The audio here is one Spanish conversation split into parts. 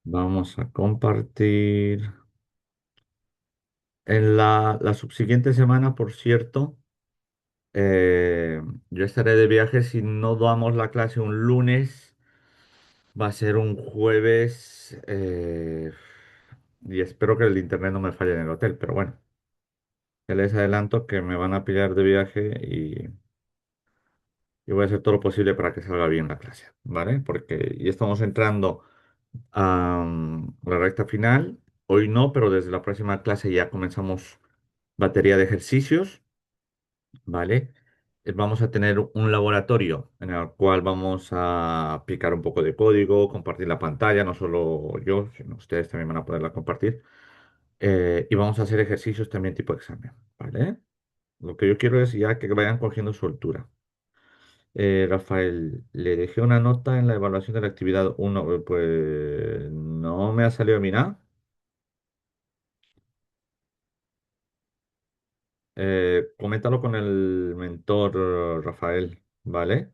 Vamos a compartir. En la subsiguiente semana, por cierto, yo estaré de viaje. Si no damos la clase un lunes, va a ser un jueves. Y espero que el internet no me falle en el hotel. Pero bueno, ya les adelanto que me van a pillar de viaje y voy a hacer todo lo posible para que salga bien la clase, ¿vale? Porque ya estamos entrando a la recta final. Hoy no, pero desde la próxima clase ya comenzamos batería de ejercicios, ¿vale? Vamos a tener un laboratorio en el cual vamos a picar un poco de código, compartir la pantalla, no solo yo, sino ustedes también van a poderla compartir. Y vamos a hacer ejercicios también tipo examen, ¿vale? Lo que yo quiero es ya que vayan cogiendo soltura. Rafael, le dejé una nota en la evaluación de la actividad uno. Pues no me ha salido a mí nada. Coméntalo con el mentor Rafael, ¿vale?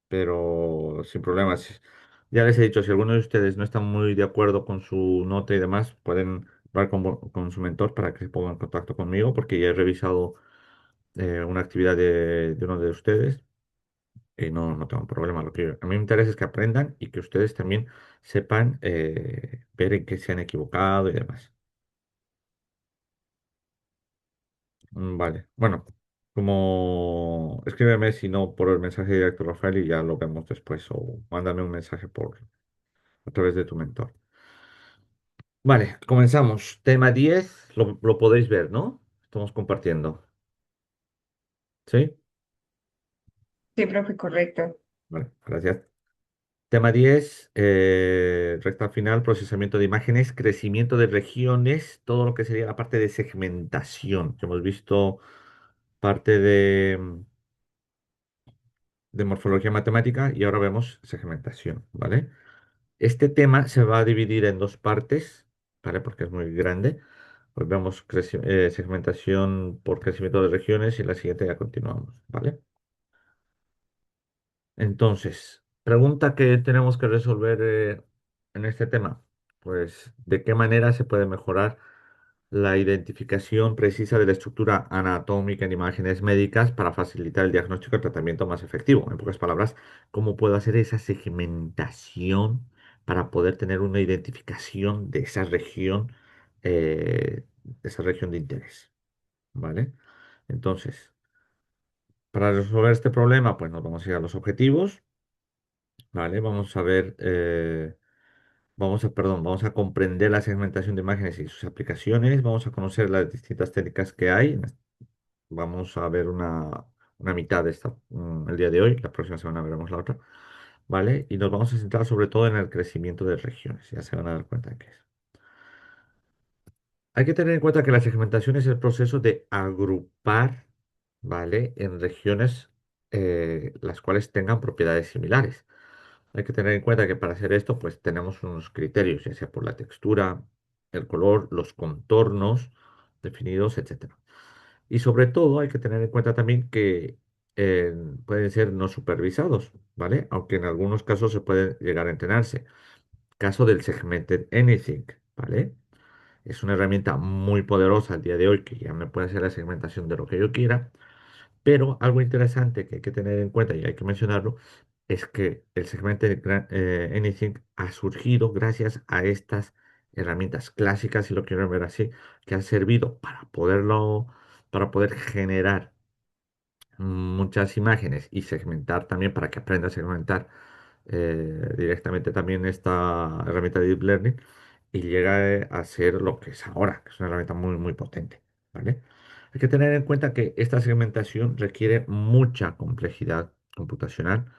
Pero sin problemas. Ya les he dicho, si alguno de ustedes no están muy de acuerdo con su nota y demás, pueden hablar con su mentor para que se ponga en contacto conmigo, porque ya he revisado una actividad de uno de ustedes y no tengo problema. Lo que a mí me interesa es que aprendan y que ustedes también sepan ver en qué se han equivocado y demás. Vale, bueno, como escríbeme si no por el mensaje directo, Rafael, y ya lo vemos después, o mándame un mensaje a través de tu mentor. Vale, comenzamos. Tema 10, lo podéis ver, ¿no? Estamos compartiendo. ¿Sí? Sí, profe, correcto. Vale, gracias. Tema 10, recta final, procesamiento de imágenes, crecimiento de regiones, todo lo que sería la parte de segmentación. Que hemos visto parte de morfología matemática y ahora vemos segmentación, ¿vale? Este tema se va a dividir en dos partes, ¿vale? Porque es muy grande. Pues vemos segmentación por crecimiento de regiones y la siguiente ya continuamos, ¿vale? Entonces, pregunta que tenemos que resolver en este tema. Pues, ¿de qué manera se puede mejorar la identificación precisa de la estructura anatómica en imágenes médicas para facilitar el diagnóstico y el tratamiento más efectivo? En pocas palabras, ¿cómo puedo hacer esa segmentación para poder tener una identificación de esa región de interés? ¿Vale? Entonces, para resolver este problema, pues nos vamos a ir a los objetivos, ¿vale? Vamos a ver, vamos a comprender la segmentación de imágenes y sus aplicaciones, vamos a conocer las distintas técnicas que hay. Vamos a ver una mitad de esta, el día de hoy, la próxima semana veremos la otra, ¿vale? Y nos vamos a centrar sobre todo en el crecimiento de regiones, ya se van a dar cuenta de qué es. Hay que tener en cuenta que la segmentación es el proceso de agrupar, ¿vale? En regiones las cuales tengan propiedades similares. Hay que tener en cuenta que para hacer esto, pues tenemos unos criterios, ya sea por la textura, el color, los contornos definidos, etcétera. Y sobre todo hay que tener en cuenta también que eh, pueden ser no supervisados, ¿vale? Aunque en algunos casos se puede llegar a entrenarse. Caso del Segmented Anything, ¿vale? Es una herramienta muy poderosa al día de hoy que ya me puede hacer la segmentación de lo que yo quiera, pero algo interesante que hay que tener en cuenta y hay que mencionarlo es que el Anything ha surgido gracias a estas herramientas clásicas, si lo quieren ver así, que han servido para poder generar muchas imágenes y segmentar también para que aprenda a segmentar directamente también esta herramienta de Deep Learning y llega a ser lo que es ahora, que es una herramienta muy potente, ¿vale? Hay que tener en cuenta que esta segmentación requiere mucha complejidad computacional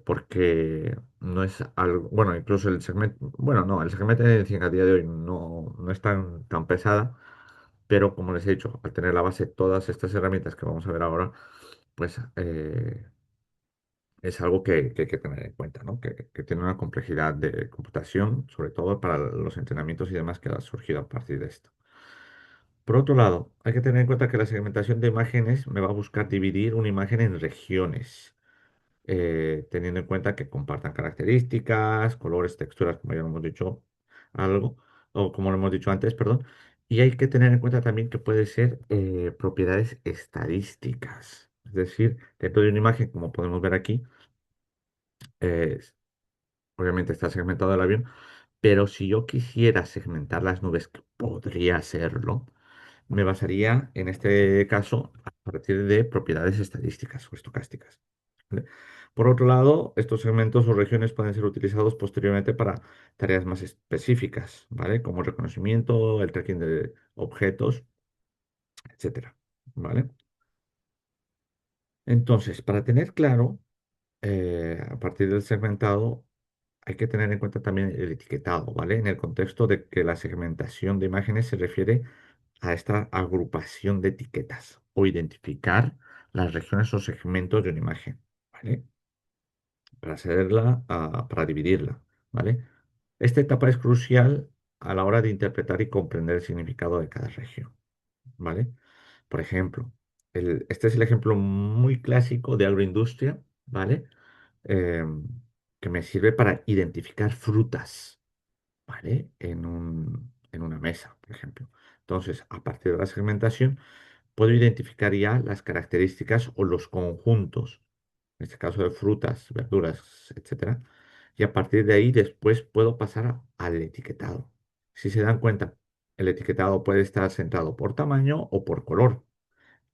porque no es algo, bueno, incluso el segmento, bueno, no, el segmento de a día de hoy no es tan pesada, pero como les he dicho, al tener la base de todas estas herramientas que vamos a ver ahora, pues es algo que hay que tener en cuenta, ¿no? Que tiene una complejidad de computación, sobre todo para los entrenamientos y demás que ha surgido a partir de esto. Por otro lado, hay que tener en cuenta que la segmentación de imágenes me va a buscar dividir una imagen en regiones. teniendo en cuenta que compartan características, colores, texturas, como ya lo hemos dicho algo, o como lo hemos dicho antes, perdón. Y hay que tener en cuenta también que puede ser propiedades estadísticas. Es decir, dentro de una imagen, como podemos ver aquí, eh, obviamente está segmentado el avión, pero si yo quisiera segmentar las nubes, que podría hacerlo, me basaría en este caso a partir de propiedades estadísticas o estocásticas. ¿Vale? Por otro lado, estos segmentos o regiones pueden ser utilizados posteriormente para tareas más específicas, ¿vale? Como el reconocimiento, el tracking de objetos, etcétera, ¿vale? Entonces, para tener claro, a partir del segmentado, hay que tener en cuenta también el etiquetado, ¿vale? En el contexto de que la segmentación de imágenes se refiere a esta agrupación de etiquetas o identificar las regiones o segmentos de una imagen, ¿vale? Para hacerla, para dividirla, ¿vale? Esta etapa es crucial a la hora de interpretar y comprender el significado de cada región, ¿vale? Por ejemplo, este es el ejemplo muy clásico de agroindustria, ¿vale? Em, que me sirve para identificar frutas, ¿vale? En una mesa, por ejemplo. Entonces, a partir de la segmentación, puedo identificar ya las características o los conjuntos, en este caso de frutas, verduras, etcétera. Y a partir de ahí, después puedo pasar al etiquetado. Si se dan cuenta, el etiquetado puede estar centrado por tamaño o por color,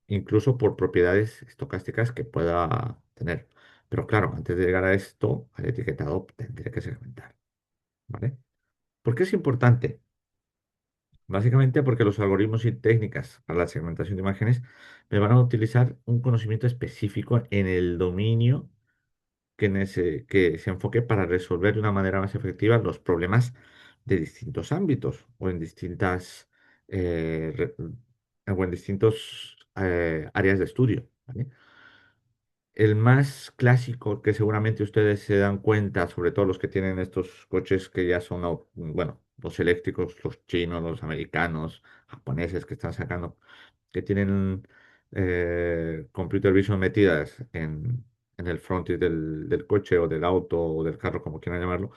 incluso por propiedades estocásticas que pueda tener. Pero claro, antes de llegar a esto, al etiquetado, tendré que segmentar, ¿vale? ¿Por qué es importante? Básicamente porque los algoritmos y técnicas para la segmentación de imágenes me van a utilizar un conocimiento específico en el dominio que se enfoque para resolver de una manera más efectiva los problemas de distintos ámbitos o en distintas o en distintos áreas de estudio, ¿vale? El más clásico que seguramente ustedes se dan cuenta, sobre todo los que tienen estos coches que ya son, bueno, los eléctricos, los chinos, los americanos, japoneses que están sacando, que tienen computer vision metidas en el frontis del coche o del auto o del carro, como quieran llamarlo,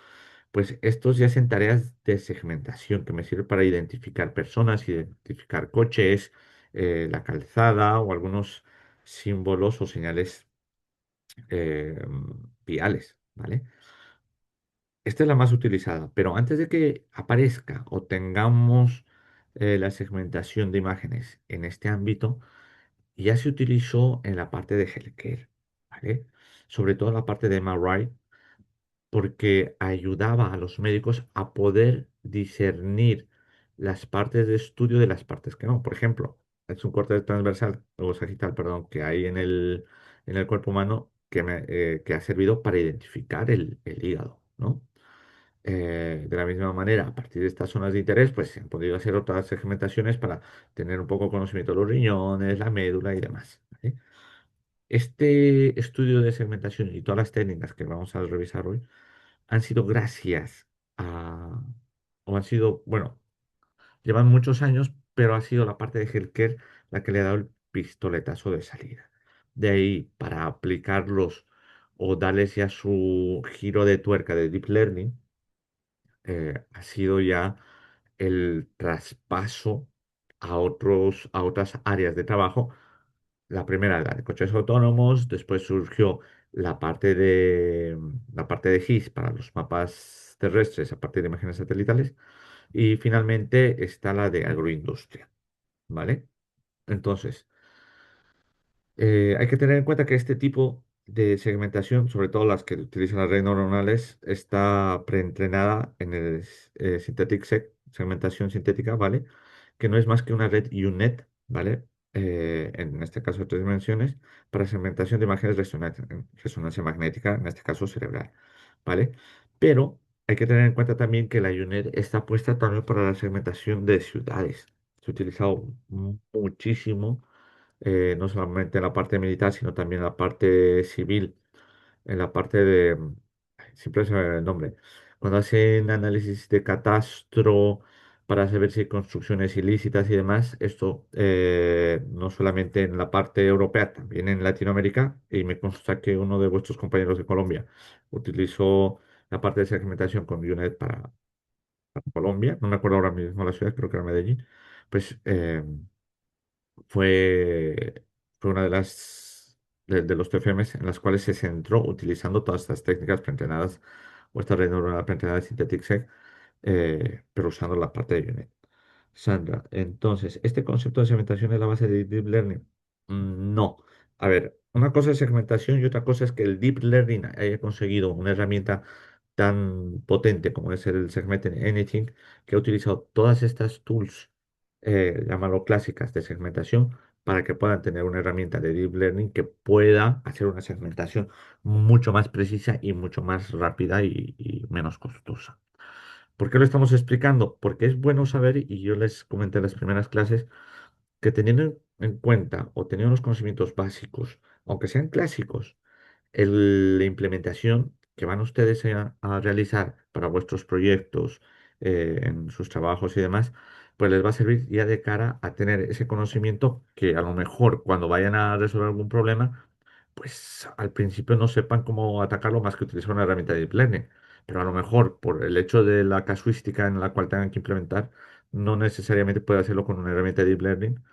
pues estos ya hacen tareas de segmentación que me sirven para identificar personas, identificar coches, la calzada o algunos símbolos o señales eh, viales, ¿vale? Esta es la más utilizada, pero antes de que aparezca o tengamos la segmentación de imágenes en este ámbito, ya se utilizó en la parte de healthcare, ¿vale? Sobre todo en la parte de MRI, porque ayudaba a los médicos a poder discernir las partes de estudio de las partes que no. Por ejemplo, es un corte transversal o sagital, perdón, que hay en el cuerpo humano que ha servido para identificar el hígado, ¿no? De la misma manera, a partir de estas zonas de interés, pues se han podido hacer otras segmentaciones para tener un poco conocimiento de los riñones, la médula y demás, ¿vale? Este estudio de segmentación y todas las técnicas que vamos a revisar hoy han sido gracias a, o han sido, bueno, llevan muchos años, pero ha sido la parte de healthcare la que le ha dado el pistoletazo de salida. De ahí, para aplicarlos o darles ya su giro de tuerca de deep learning, ha sido ya el traspaso a otras áreas de trabajo. La primera, la de coches autónomos, después surgió la parte de GIS para los mapas terrestres a partir de imágenes satelitales y finalmente está la de agroindustria, ¿vale? Entonces, hay que tener en cuenta que este tipo de segmentación, sobre todo las que utilizan las redes neuronales, está preentrenada en el segmentación sintética, ¿vale? Que no es más que una red UNet, ¿vale? En este caso de tres dimensiones, para segmentación de imágenes resonancia magnética, en este caso cerebral, ¿vale? Pero hay que tener en cuenta también que la UNet está puesta también para la segmentación de ciudades. Se ha utilizado muchísimo no solamente en la parte militar, sino también en la parte civil, en la parte de, siempre se me va el nombre, cuando hacen análisis de catastro, para saber si hay construcciones ilícitas y demás. Esto no solamente en la parte europea, también en Latinoamérica. Y me consta que uno de vuestros compañeros de Colombia utilizó la parte de segmentación con UNED para Colombia. No me acuerdo ahora mismo la ciudad, creo que era Medellín. Pues fue, fue una de de los TFMs en las cuales se centró utilizando todas estas técnicas preentrenadas o esta red neuronal preentrenada de Synthetic Seq, pero usando la parte de UNED. Sandra, entonces, ¿este concepto de segmentación es la base de Deep Learning? No. A ver, una cosa es segmentación y otra cosa es que el Deep Learning haya conseguido una herramienta tan potente como es el Segment Anything, que ha utilizado todas estas tools, llámalo clásicas de segmentación, para que puedan tener una herramienta de Deep Learning que pueda hacer una segmentación mucho más precisa y mucho más rápida y menos costosa. ¿Por qué lo estamos explicando? Porque es bueno saber, y yo les comenté en las primeras clases, que teniendo en cuenta o teniendo unos conocimientos básicos, aunque sean clásicos, la implementación que van ustedes a realizar para vuestros proyectos, en sus trabajos y demás, pues les va a servir ya de cara a tener ese conocimiento que a lo mejor cuando vayan a resolver algún problema, pues al principio no sepan cómo atacarlo más que utilizar una herramienta de Deep Learning. Pero a lo mejor por el hecho de la casuística en la cual tengan que implementar, no necesariamente puede hacerlo con una herramienta de Deep Learning,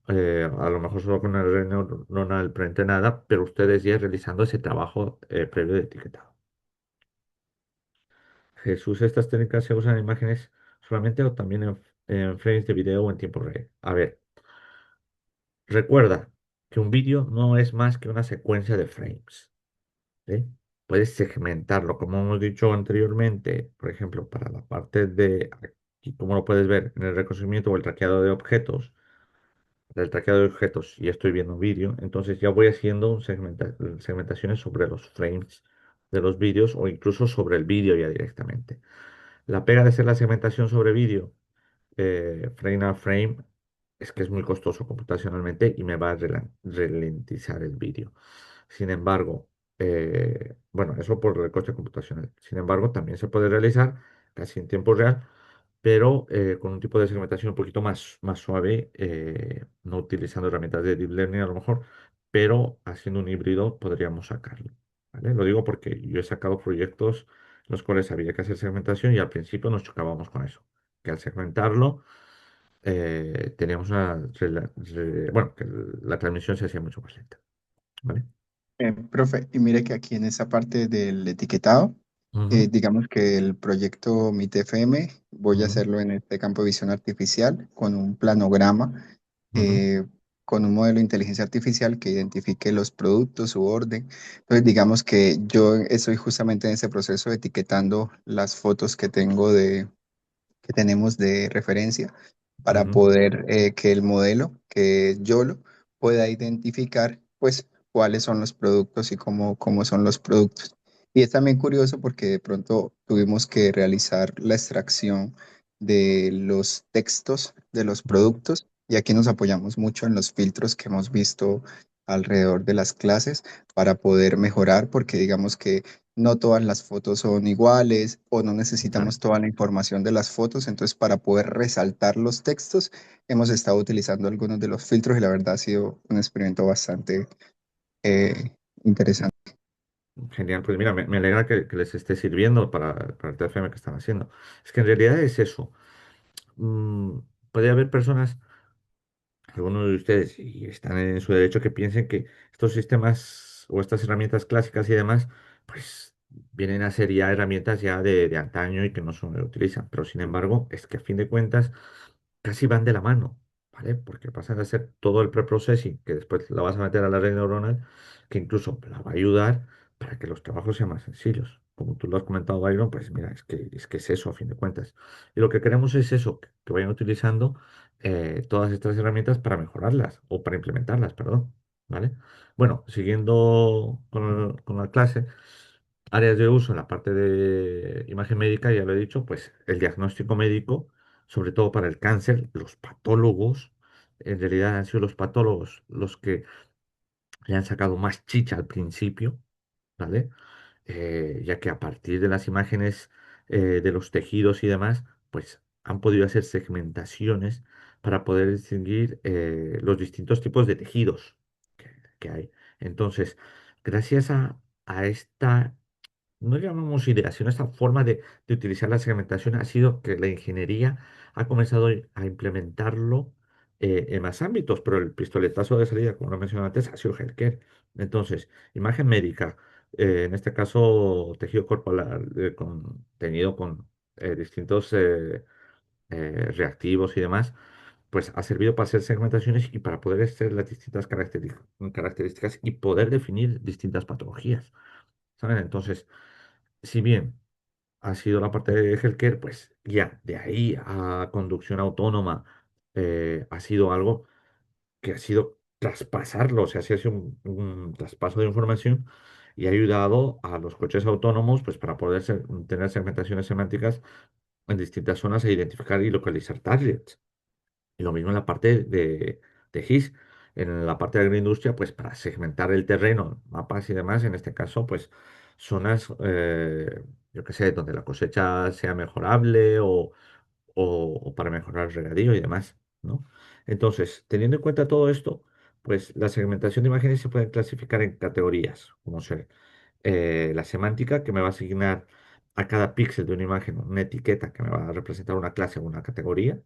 a lo mejor solo con una red neuronal preentrenada, pero ustedes ya realizando ese trabajo previo de etiquetado. Jesús, ¿estas técnicas se usan en imágenes solamente o también en frames de video o en tiempo real? A ver, recuerda que un vídeo no es más que una secuencia de frames, ¿sí? Puedes segmentarlo, como hemos dicho anteriormente, por ejemplo, para la parte de aquí, como lo puedes ver en el reconocimiento o el traqueado de objetos, del traqueado de objetos y estoy viendo un vídeo, entonces ya voy haciendo segmentaciones sobre los frames de los vídeos o incluso sobre el vídeo ya directamente. La pega de hacer la segmentación sobre vídeo, frame a frame, es que es muy costoso computacionalmente y me va a ralentizar el vídeo. Sin embargo, bueno, eso por el coste computacional. Sin embargo, también se puede realizar casi en tiempo real, pero con un tipo de segmentación un poquito más suave, no utilizando herramientas de Deep Learning a lo mejor, pero haciendo un híbrido podríamos sacarlo. ¿Vale? Lo digo porque yo he sacado proyectos en los cuales había que hacer segmentación y al principio nos chocábamos con eso, que al segmentarlo teníamos bueno, que la transmisión se hacía mucho más lenta. ¿Vale? Profe, y mire que aquí en esa parte del etiquetado, Ujú, digamos que el proyecto MIT-FM voy a ujú, hacerlo en este campo de visión artificial con un planograma, ujú. eh, con un modelo de inteligencia artificial que identifique los productos, su orden. Entonces, digamos que yo estoy justamente en ese proceso etiquetando las fotos que tenemos de referencia para Ujú, poder que el modelo, que es YOLO, pueda identificar pues cuáles son los productos y cómo son los productos. Y es también curioso porque de pronto tuvimos que realizar la extracción de los textos de los ujú. productos y aquí nos apoyamos mucho en los filtros que hemos visto alrededor de las clases para poder mejorar porque digamos que no todas las fotos son iguales o no necesitamos Exacto. toda la información de las fotos. Entonces, para poder resaltar los textos, hemos estado utilizando algunos de los filtros y la verdad ha sido un experimento bastante interesante. Genial, pues mira, me alegra que les esté sirviendo para el TFM que están haciendo. Es que en realidad es eso. Mm, Puede haber personas, algunos de ustedes, y están en su derecho, que piensen que estos sistemas o estas herramientas clásicas y demás, pues vienen a ser ya herramientas ya de antaño y que no se utilizan. Pero sin embargo, es que a fin de cuentas casi van de la mano, ¿vale? Porque pasan a ser todo el preprocessing, que después la vas a meter a la red neuronal, que incluso la va a ayudar para que los trabajos sean más sencillos. Como tú lo has comentado, Byron, pues mira, es que es eso a fin de cuentas. Y lo que queremos es eso, que vayan utilizando todas estas herramientas para mejorarlas o para implementarlas, perdón, ¿vale? Bueno, siguiendo con la clase, áreas de uso en la parte de imagen médica, ya lo he dicho, pues el diagnóstico médico, sobre todo para el cáncer, los patólogos, en realidad han sido los patólogos los que le han sacado más chicha al principio, ¿vale? Ya que a partir de las imágenes de los tejidos y demás, pues han podido hacer segmentaciones para poder distinguir los distintos tipos de tejidos que hay. Entonces, gracias a esta, no llamamos idea, sino esta forma de utilizar la segmentación, ha sido que la ingeniería ha comenzado a implementarlo en más ámbitos, pero el pistoletazo de salida, como lo mencioné antes, ha sido healthcare. Entonces, imagen médica, en este caso tejido corporal teñido con distintos reactivos y demás, pues ha servido para hacer segmentaciones y para poder hacer las distintas características y poder definir distintas patologías. ¿Saben? Entonces, si bien ha sido la parte de healthcare, pues ya de ahí a conducción autónoma ha sido algo que ha sido traspasarlo, o sea, sí ha sido un traspaso de información y ha ayudado a los coches autónomos pues para poder tener segmentaciones semánticas en distintas zonas e identificar y localizar targets. Y lo mismo en la parte de GIS. En la parte de agroindustria, pues para segmentar el terreno, mapas y demás, en este caso, pues zonas, yo qué sé, donde la cosecha sea mejorable o para mejorar el regadío y demás, ¿no? Entonces, teniendo en cuenta todo esto, pues la segmentación de imágenes se puede clasificar en categorías, como ser la semántica, que me va a asignar a cada píxel de una imagen una etiqueta que me va a representar una clase o una categoría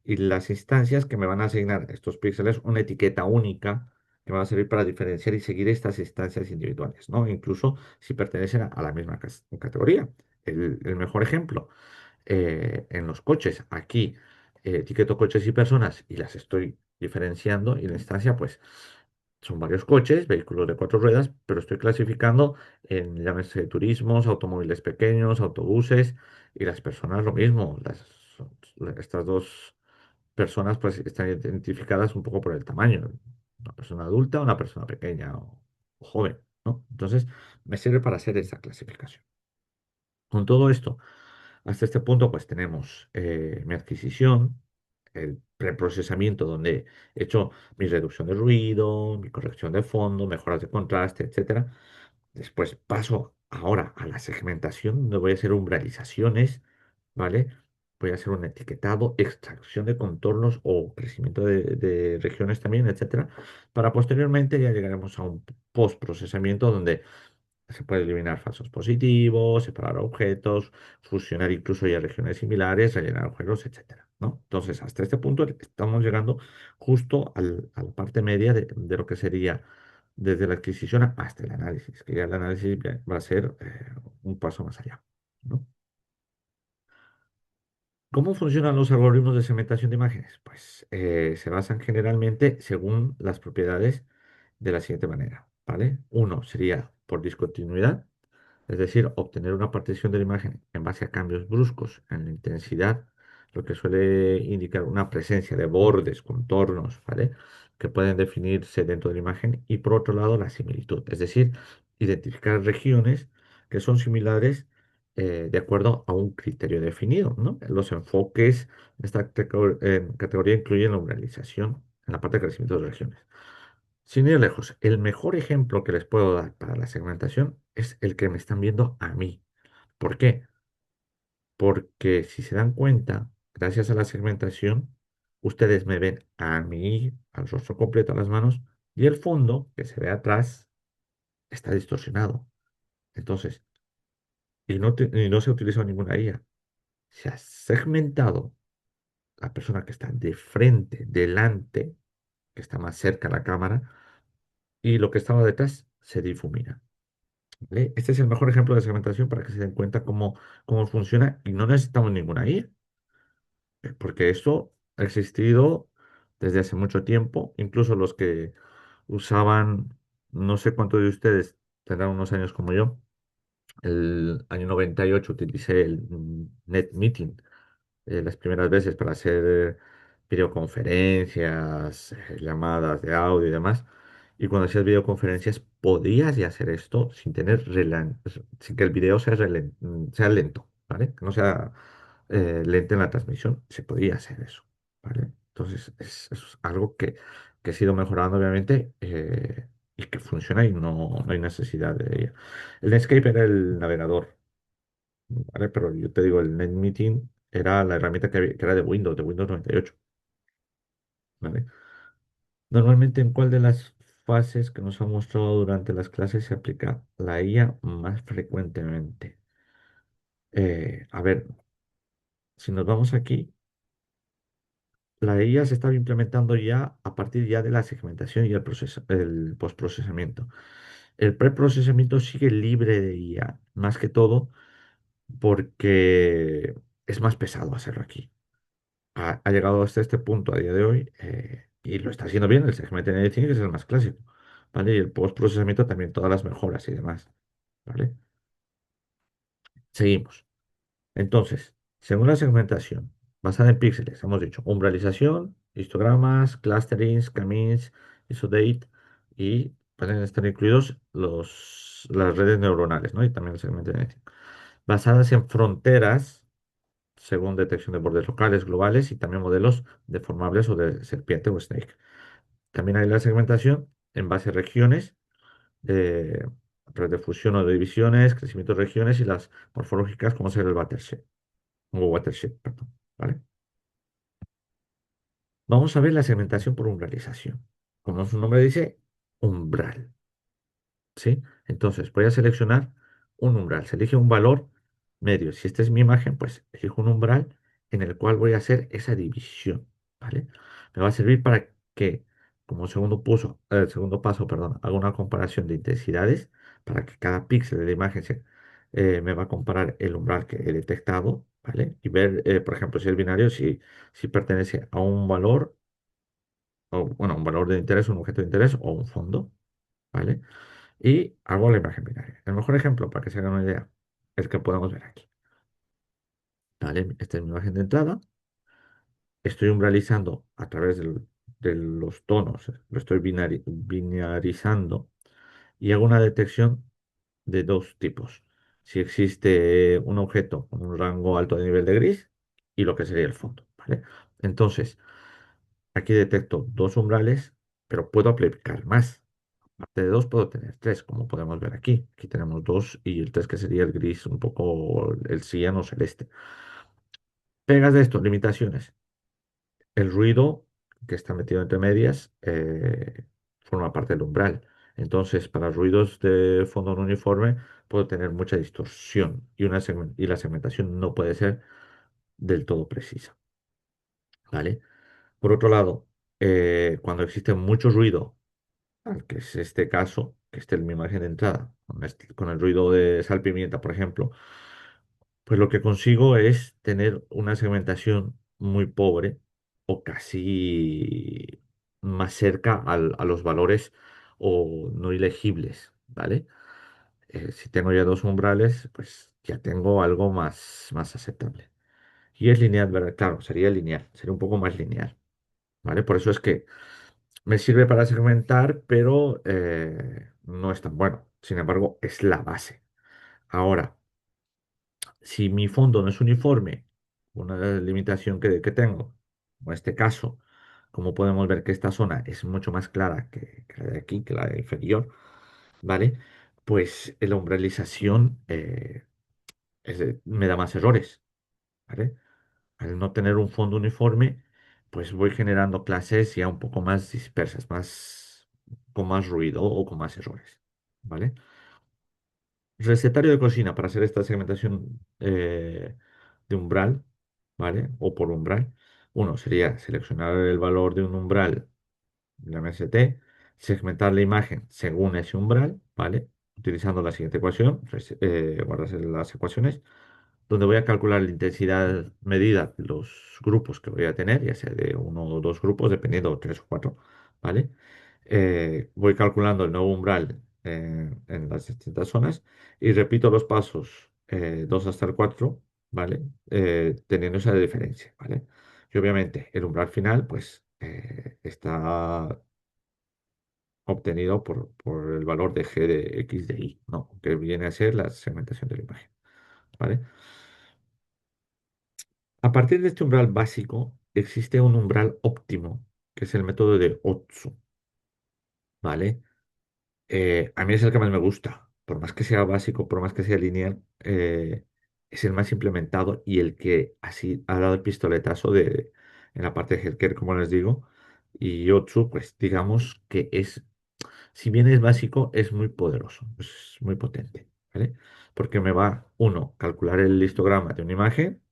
y las instancias que me van a asignar estos píxeles una etiqueta única que me va a servir para diferenciar y seguir estas instancias individuales, ¿no? Incluso si pertenecen a la misma categoría. El mejor ejemplo, en los coches, aquí etiqueto coches y personas y las estoy diferenciando y la instancia, pues, son varios coches, vehículos de cuatro ruedas, pero estoy clasificando en, llámese, turismos, automóviles pequeños, autobuses y las personas lo mismo. Estas dos personas pues están identificadas un poco por el tamaño. Una persona adulta, una persona pequeña o joven, ¿no? Entonces, me sirve para hacer esa clasificación. Con todo esto, hasta este punto, pues tenemos mi adquisición, el preprocesamiento donde he hecho mi reducción de ruido, mi corrección de fondo, mejoras de contraste, etcétera. Después paso ahora a la segmentación, donde voy a hacer umbralizaciones, ¿vale? Voy a hacer un etiquetado, extracción de contornos o crecimiento de regiones también, etcétera. Para posteriormente ya llegaremos a un postprocesamiento donde se puede eliminar falsos positivos, separar objetos, fusionar incluso ya regiones similares, rellenar agujeros, etcétera, ¿no? Entonces, hasta este punto estamos llegando justo a la parte media de lo que sería desde la adquisición hasta el análisis, que ya el análisis va a ser un paso más allá, ¿no? ¿Cómo funcionan los algoritmos de segmentación de imágenes? Pues se basan generalmente según las propiedades de la siguiente manera, ¿vale? Uno sería por discontinuidad, es decir, obtener una partición de la imagen en base a cambios bruscos en la intensidad, lo que suele indicar una presencia de bordes, contornos, ¿vale? Que pueden definirse dentro de la imagen. Y por otro lado, la similitud, es decir, identificar regiones que son similares de acuerdo a un criterio definido, ¿no? Los enfoques de esta categoría incluyen la uralización en la parte de crecimiento de regiones. Sin ir lejos, el mejor ejemplo que les puedo dar para la segmentación es el que me están viendo a mí. ¿Por qué? Porque si se dan cuenta, gracias a la segmentación, ustedes me ven a mí, al rostro completo, a las manos, y el fondo que se ve atrás está distorsionado. Entonces, y no se ha utilizado ninguna IA. Se ha segmentado la persona que está de frente, delante, que está más cerca a la cámara, y lo que estaba detrás se difumina. ¿Vale? Este es el mejor ejemplo de segmentación para que se den cuenta cómo funciona y no necesitamos ninguna IA, porque esto ha existido desde hace mucho tiempo. Incluso los que usaban, no sé cuántos de ustedes tendrán unos años como yo, el año 98 utilicé el NetMeeting las primeras veces para hacer videoconferencias, llamadas de audio y demás. Y cuando hacías videoconferencias podías ya hacer esto sin sin que el video sea lento, ¿vale? Que no sea lento en la transmisión. Se podía hacer eso, ¿vale? Entonces es algo que ha sido mejorando, obviamente, y que funciona y no hay necesidad de ella. El Netscape era el navegador, ¿vale? Pero yo te digo, el NetMeeting Era la herramienta que era de Windows 98. ¿Vale? Normalmente, ¿en cuál de las fases que nos han mostrado durante las clases se aplica la IA más frecuentemente? A ver, si nos vamos aquí, la IA se estaba implementando ya a partir ya de la segmentación y el postprocesamiento. El preprocesamiento sigue libre de IA, más que todo porque es más pesado hacerlo aquí. Ha llegado hasta este punto a día de hoy y lo está haciendo bien el segmento Anything, que es el más clásico, ¿vale? Y el postprocesamiento también todas las mejoras y demás, ¿vale? Seguimos. Entonces, según la segmentación basada en píxeles, hemos dicho umbralización, histogramas, clusterings, camins, isodate y pueden estar incluidos las redes neuronales, ¿no? Y también el segmento Anything. Basadas en fronteras según detección de bordes locales, globales y también modelos deformables o de serpiente o snake. También hay la segmentación en base a regiones, eh, a través de fusión o de divisiones, crecimiento de regiones y las morfológicas como ser el watershed, o watershed, perdón, ¿vale? Vamos a ver la segmentación por umbralización. Como su nombre dice, umbral. ¿Sí? Entonces voy a seleccionar un umbral. Se elige un valor medio. Si esta es mi imagen, pues elijo un umbral en el cual voy a hacer esa división, ¿vale? Me va a servir para que, como segundo paso, perdón, haga una comparación de intensidades para que cada píxel de la imagen me va a comparar el umbral que he detectado, ¿vale? Y ver, por ejemplo, si el binario, si pertenece a un valor, o bueno, un valor de interés, un objeto de interés o un fondo, ¿vale? Y hago la imagen binaria. El mejor ejemplo, para que se hagan una idea, es el que podemos ver aquí. ¿Vale? Esta es mi imagen de entrada. Estoy umbralizando a través de los tonos, lo estoy binarizando y hago una detección de dos tipos. Si existe un objeto con un rango alto de nivel de gris y lo que sería el fondo. ¿Vale? Entonces, aquí detecto dos umbrales, pero puedo aplicar más. Aparte de dos, puedo tener tres, como podemos ver aquí. Aquí tenemos dos y el tres que sería el gris, un poco el ciano celeste. Pegas de esto, limitaciones. El ruido que está metido entre medias forma parte del umbral. Entonces, para ruidos de fondo no uniforme, puedo tener mucha distorsión y la segmentación no puede ser del todo precisa. ¿Vale? Por otro lado, cuando existe mucho ruido, que es este caso, que esté en mi imagen de entrada, con el ruido de salpimienta, por ejemplo, pues lo que consigo es tener una segmentación muy pobre o casi más cerca a los valores o no ilegibles, ¿vale? Si tengo ya dos umbrales, pues ya tengo algo más aceptable. Y es lineal, ¿verdad? Claro, sería lineal, sería un poco más lineal, ¿vale? Por eso es que me sirve para segmentar, pero no es tan bueno. Sin embargo, es la base. Ahora, si mi fondo no es uniforme, una limitación que tengo, como en este caso, como podemos ver que esta zona es mucho más clara que la de aquí, que la de inferior, ¿vale? Pues la umbralización me da más errores, ¿vale? Al no tener un fondo uniforme, pues voy generando clases ya un poco más dispersas, con más ruido o con más errores, ¿vale? Recetario de cocina para hacer esta segmentación de umbral, ¿vale? O por umbral. Uno sería seleccionar el valor de un umbral la MST, segmentar la imagen según ese umbral, ¿vale? Utilizando la siguiente ecuación, guardas las ecuaciones, donde voy a calcular la intensidad medida de los grupos que voy a tener, ya sea de uno o dos grupos, dependiendo, o tres o cuatro, ¿vale? Voy calculando el nuevo umbral en las distintas zonas y repito los pasos 2 hasta el 4, ¿vale? Teniendo esa diferencia, ¿vale? Y obviamente el umbral final, pues, está obtenido por el valor de g de x de y, ¿no? Que viene a ser la segmentación de la imagen, ¿vale? A partir de este umbral básico, existe un umbral óptimo, que es el método de Otsu, ¿vale? A mí es el que más me gusta, por más que sea básico, por más que sea lineal, es el más implementado y el que así ha dado el pistoletazo en la parte de healthcare, como les digo. Y Otsu, pues digamos que es, si bien es básico, es muy poderoso, es muy potente, ¿vale? Porque me va, uno, calcular el histograma de una imagen,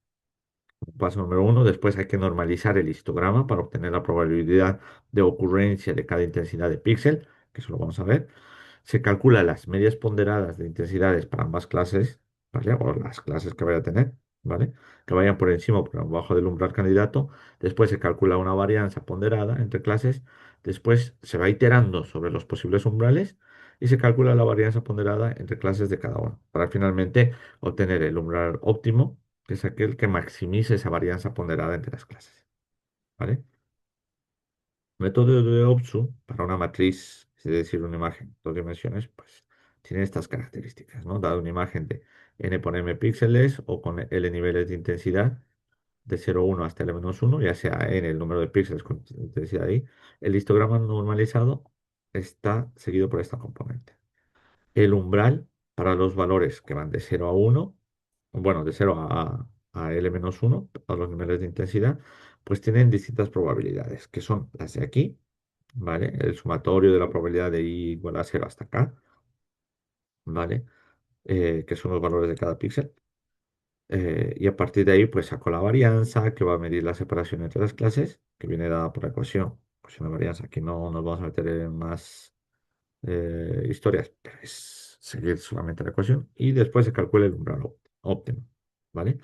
paso número uno. Después hay que normalizar el histograma para obtener la probabilidad de ocurrencia de cada intensidad de píxel, que eso lo vamos a ver. Se calcula las medias ponderadas de intensidades para ambas clases, ¿vale? O las clases que vaya a tener, ¿vale? Que vayan por encima o por abajo del umbral candidato. Después se calcula una varianza ponderada entre clases. Después se va iterando sobre los posibles umbrales y se calcula la varianza ponderada entre clases de cada uno, para finalmente obtener el umbral óptimo, que es aquel que maximice esa varianza ponderada entre las clases, ¿vale? Método de OPSU para una matriz, es decir, una imagen, dos dimensiones, pues tiene estas características, ¿no? Dado una imagen de n por m píxeles o con l niveles de intensidad de 0,1 hasta l-1, ya sea n el número de píxeles con intensidad i, el histograma normalizado está seguido por esta componente. El umbral para los valores que van de 0 a 1, bueno, de 0 a L-1, a los niveles de intensidad, pues tienen distintas probabilidades, que son las de aquí, ¿vale? El sumatorio de la probabilidad de i igual a 0 hasta acá, ¿vale? Que son los valores de cada píxel. Y a partir de ahí, pues saco la varianza que va a medir la separación entre las clases, que viene dada por la ecuación de varianza. Aquí no nos vamos a meter en más historias, pero es seguir solamente la ecuación y después se calcula el umbral óptimo, ¿vale?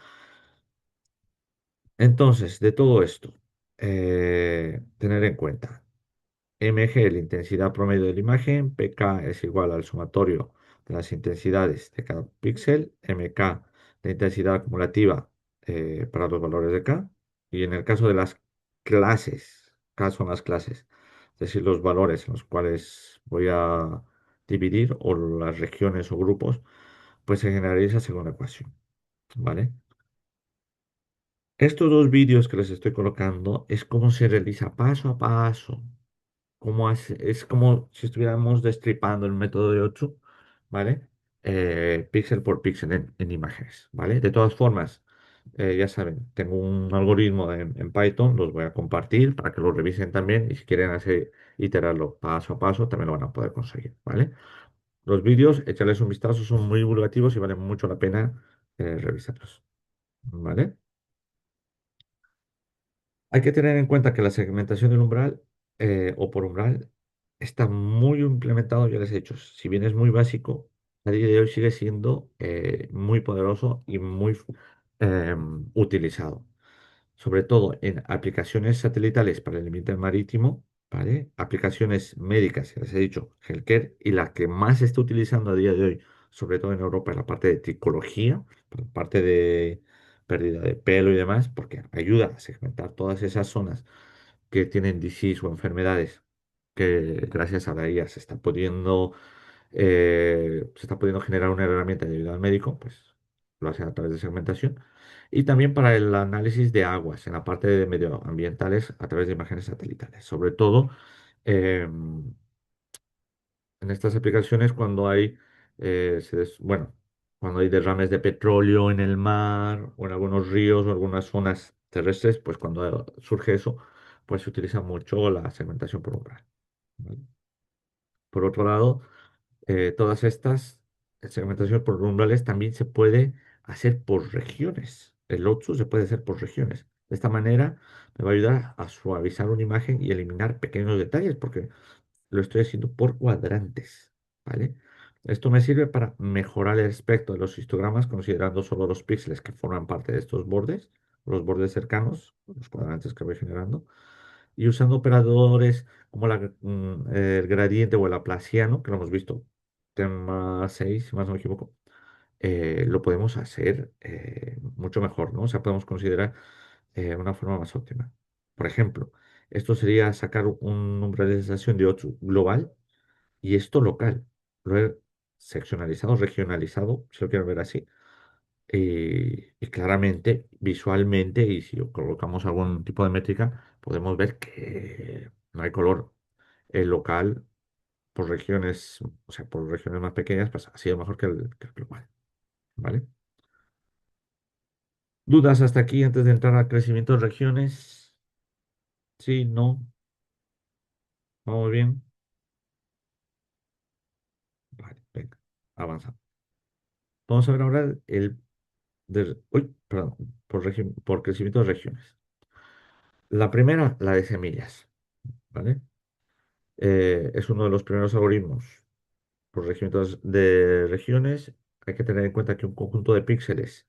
Entonces, de todo esto, tener en cuenta mg, la intensidad promedio de la imagen, pk es igual al sumatorio de las intensidades de cada píxel, mk, la intensidad acumulativa para los valores de k, y en el caso de las clases, k son las clases, es decir, los valores en los cuales voy a dividir o las regiones o grupos, pues se generaliza según la ecuación, ¿vale? Estos dos vídeos que les estoy colocando es cómo se realiza paso a paso, es como si estuviéramos destripando el método de 8, ¿vale? Píxel por píxel en imágenes, ¿vale? De todas formas, ya saben, tengo un algoritmo en Python, los voy a compartir para que lo revisen también y si quieren hacer, iterarlo paso a paso, también lo van a poder conseguir, ¿vale? Los vídeos, échales un vistazo, son muy divulgativos y vale mucho la pena revisarlos, ¿vale? Hay que tener en cuenta que la segmentación del umbral o por umbral está muy implementado, ya les he dicho, si bien es muy básico, a día de hoy sigue siendo muy poderoso y muy utilizado, sobre todo en aplicaciones satelitales para el ambiente marítimo, ¿vale? Aplicaciones médicas, ya les he dicho, healthcare, y la que más se está utilizando a día de hoy, sobre todo en Europa, es la parte de tricología, la parte de pérdida de pelo y demás, porque ayuda a segmentar todas esas zonas que tienen disease o enfermedades que gracias a la IA se está pudiendo generar una herramienta de ayuda al médico, pues lo hace a través de segmentación. Y también para el análisis de aguas en la parte de medioambientales a través de imágenes satelitales. Sobre todo en estas aplicaciones cuando hay, bueno, cuando hay derrames de petróleo en el mar o en algunos ríos o algunas zonas terrestres, pues cuando surge eso, pues se utiliza mucho la segmentación por umbral, ¿vale? Por otro lado, todas estas segmentación por umbrales también se puede hacer por regiones. El OTSU se puede hacer por regiones. De esta manera me va a ayudar a suavizar una imagen y eliminar pequeños detalles, porque lo estoy haciendo por cuadrantes, ¿vale? Esto me sirve para mejorar el aspecto de los histogramas considerando solo los píxeles que forman parte de estos bordes, los bordes cercanos, los cuadrantes que voy generando, y usando operadores como el gradiente o el laplaciano, que lo hemos visto, tema 6 si más no me equivoco, lo podemos hacer mucho mejor, ¿no? O sea, podemos considerar una forma más óptima. Por ejemplo, esto sería sacar un umbral de sensación de 8 global y esto local. Lo he seccionalizado, regionalizado, si lo quiero ver así. Y claramente, visualmente, y si colocamos algún tipo de métrica, podemos ver que no hay color. El local, por regiones, o sea, por regiones más pequeñas, pues ha sido mejor que el global, ¿vale? ¿Dudas hasta aquí antes de entrar al crecimiento de regiones? Sí, no, vamos bien. Vale, venga, avanzamos. Vamos a ver ahora uy, perdón, por crecimiento de regiones. La primera, la de semillas, ¿vale? Es uno de los primeros algoritmos por regimientos de regiones. Hay que tener en cuenta que un conjunto de píxeles